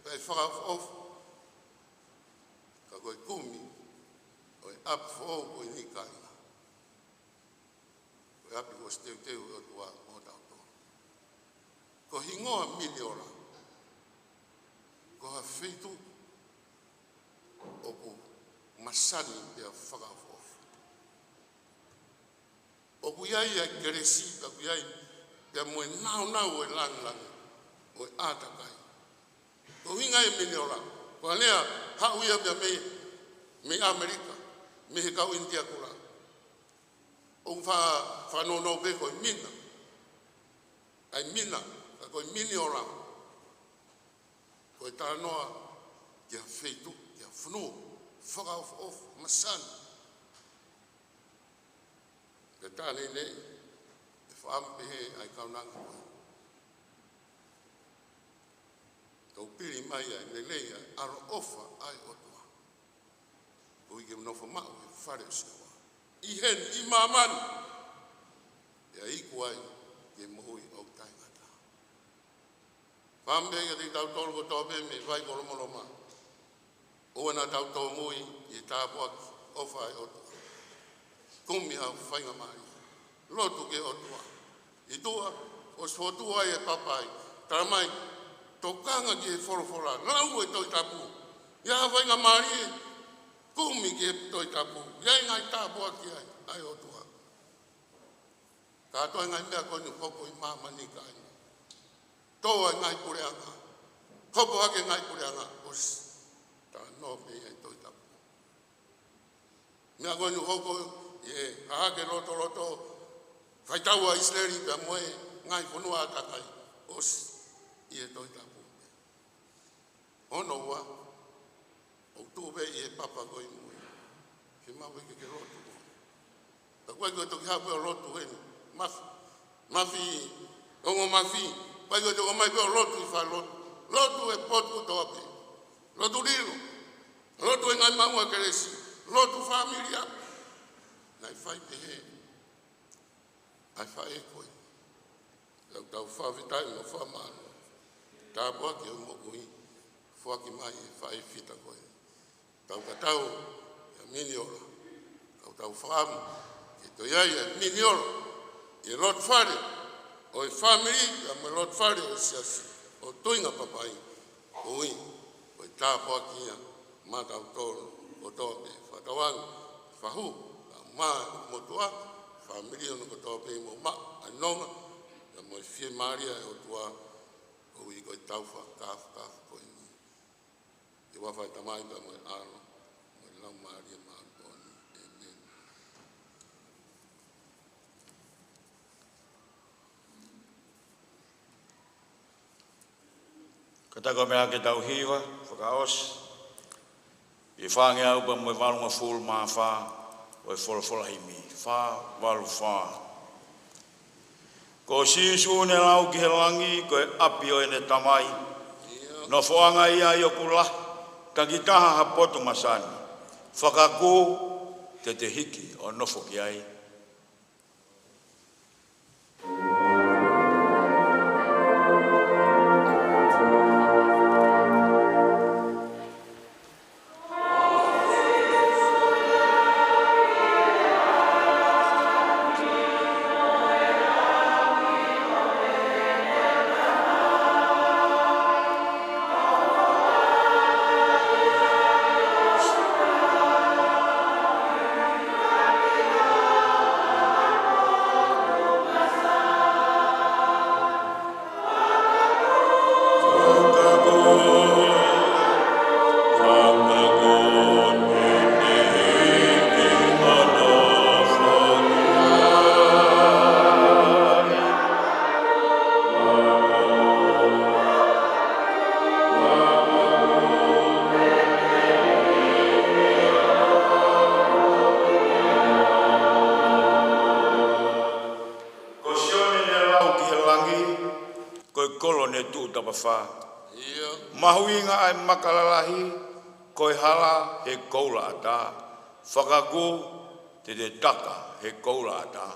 pe whakaof. Ka koe kumi, koe apfo koe ni kaina. Koe api ko steu o tua o tauto. Ko hingoa miliora, ko ha feitu o ku masani pe a whakaof. O ku iai a keresi, ku iai pe moe nau e lang, o e ātakai. Ko hinga e miliora, ko anea hau ia pe me Amerika, me he kau India kura. O whanono pe koe mina, ai mina, ka koe miliora. Ko e tānoa kia wheitu, kia whanua, whakaof, masani. Ke tāne nei, e whaampe he ai kaunanga koe. Tau piri mai ai, ne leia, aro ofa ai otua. o i ke no fo ma o fare o sua i hen i maman ya i kuai ke mo i o tai ngata pambe ke tau tolu ko tobe me vai ko lo ma o na tau to mo i ta po o fai o kumi a fai nga mai lotu ke o tua i tua o so tua e papai tamai tokanga ke fora na u e to tapu ya fai nga mai kumi ke to tapu ya ngai ta po ki ai o tua ka to ngai me ko ni ko i mama ni kai to ngai pureanga ko ake ngai pureanga os ta no me e to tapu me ko ni ko ye a ke loto fai tau a Israeli pe moe ngai fonua ta kai os ie to tapu ono wa o tu be e papa ko i mo ke ma we ke loto ta kwa ko to ka pe loto en mafi ongo mafi pa ko to mai pe loto i fa loto e pot ko to pe loto dilo loto ngai ma mo keresi loto familia nai fai pe he ai fai ko eu tau fa vitai no fa mano ta bo ke mo kui fo ki mai fai fita ko tau ka tau ya miniora tau fa ke to ya miniora e lot fare o family ya me lot fare o siasi o toinga papai oi o ta bo ki ya ma tau to o to be fa tawang fa hu ma mo tua familia no ko pe mo ma anonga ya mo fie maria o tua o i ko tau fa ka ko ni e wa fa tamai ba mo alo mo la maria ma boni amen Kata ko mea ke tau hiwa whakaos i whange au pa mo walunga ful ma wha o e whola himi wha walu wha ko sisu ne lau ki he langi ko e api o ene tamai no whoanga ia i o kula ka ki taha ha poto masani whakaku te hiki o nofo ki ai mahuinga ai makalalahi koe hala he koula ata whakaku te taka he koula ata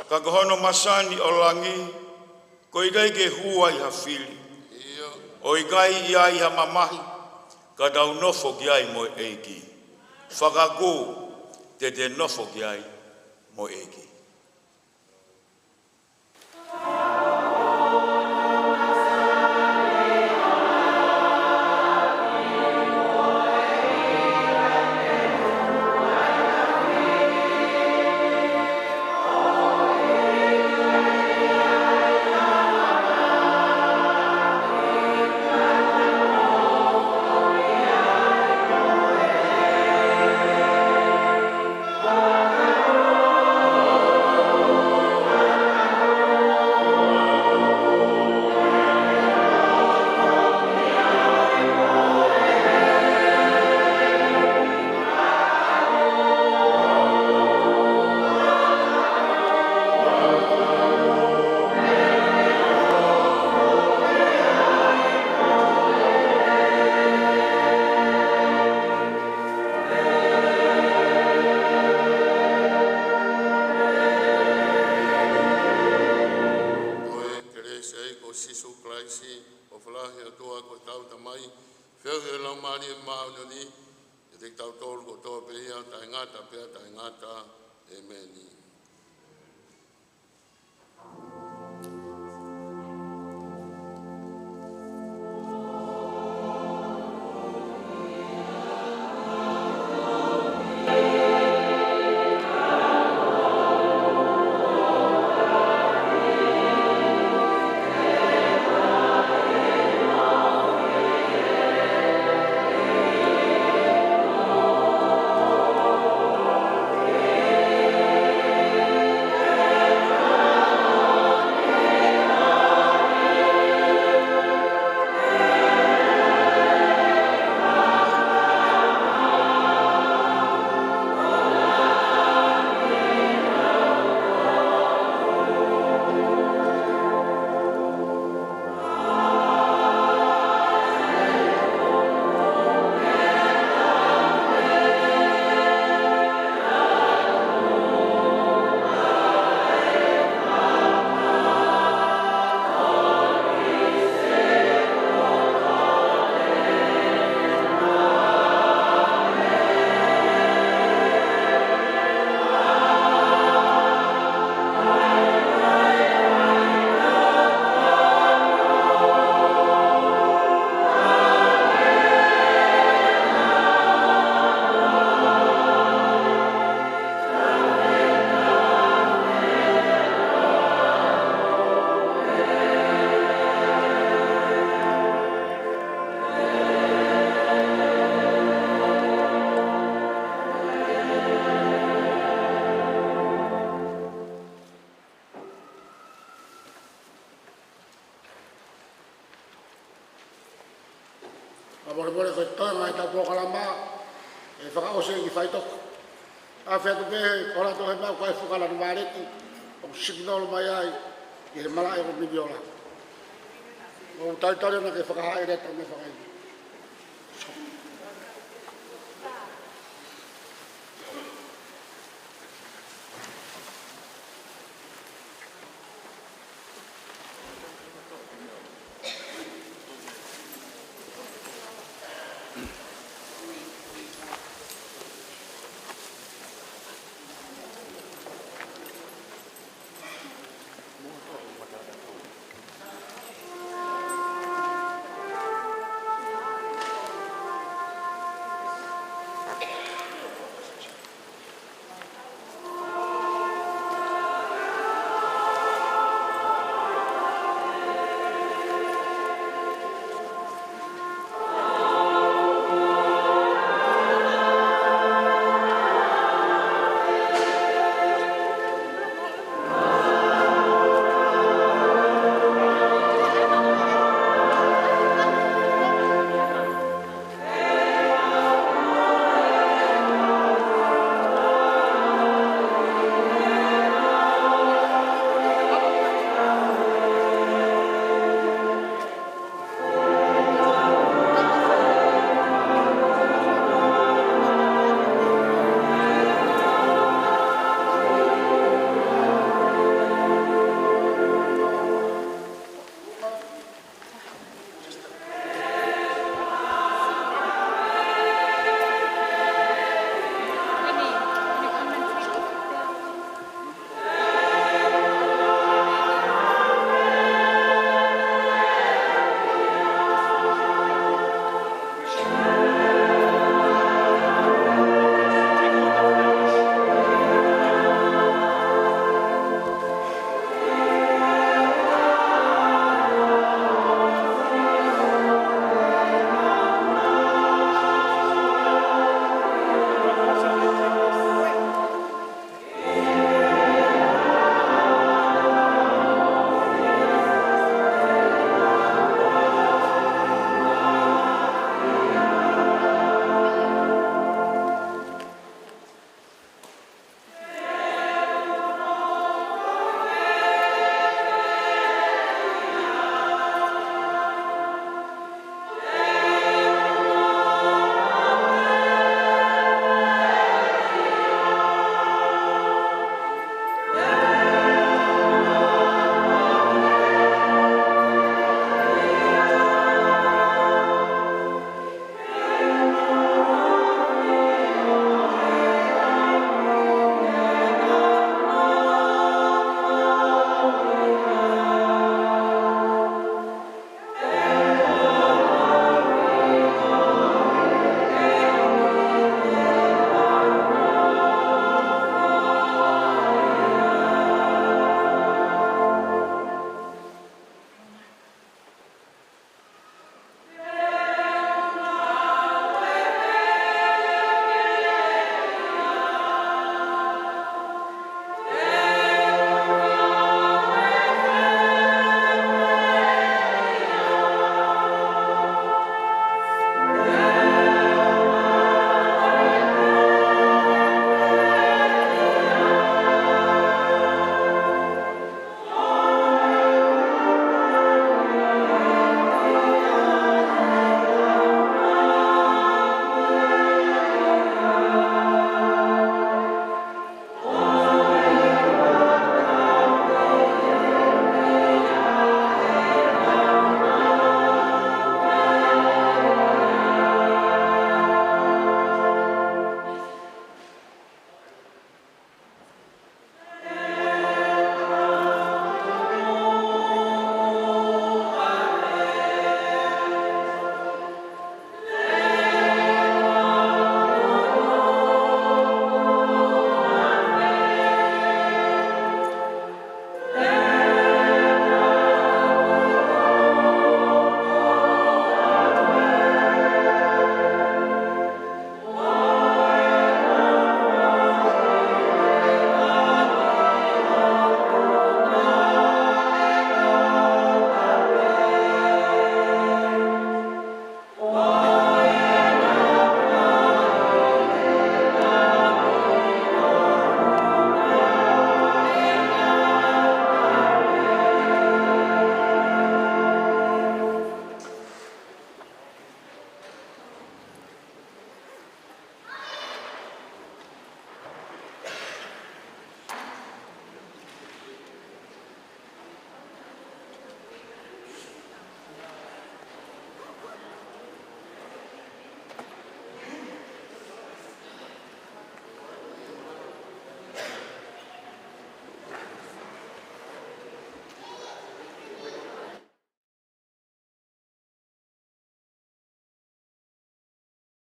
Kakohono masani o langi, ko ikai ke hua i hawhili. O ikai i ai ha mamahi, ka tau nofo ki ai mo eiki. Whakaku te nofo ki ai mo eiki. Whiau he lau maari e maau ni, e te tau tōru ko tō pēia, tai ngata pēa, tai ngata, e meni. Mole ko to ngai ta po kala ma e fa o se ki fai to a fe to be ora to ma ko fu kala ma re ti o signal mai ai e mala e ko mi viola o tai tare na ke fa ha ere to me fa ai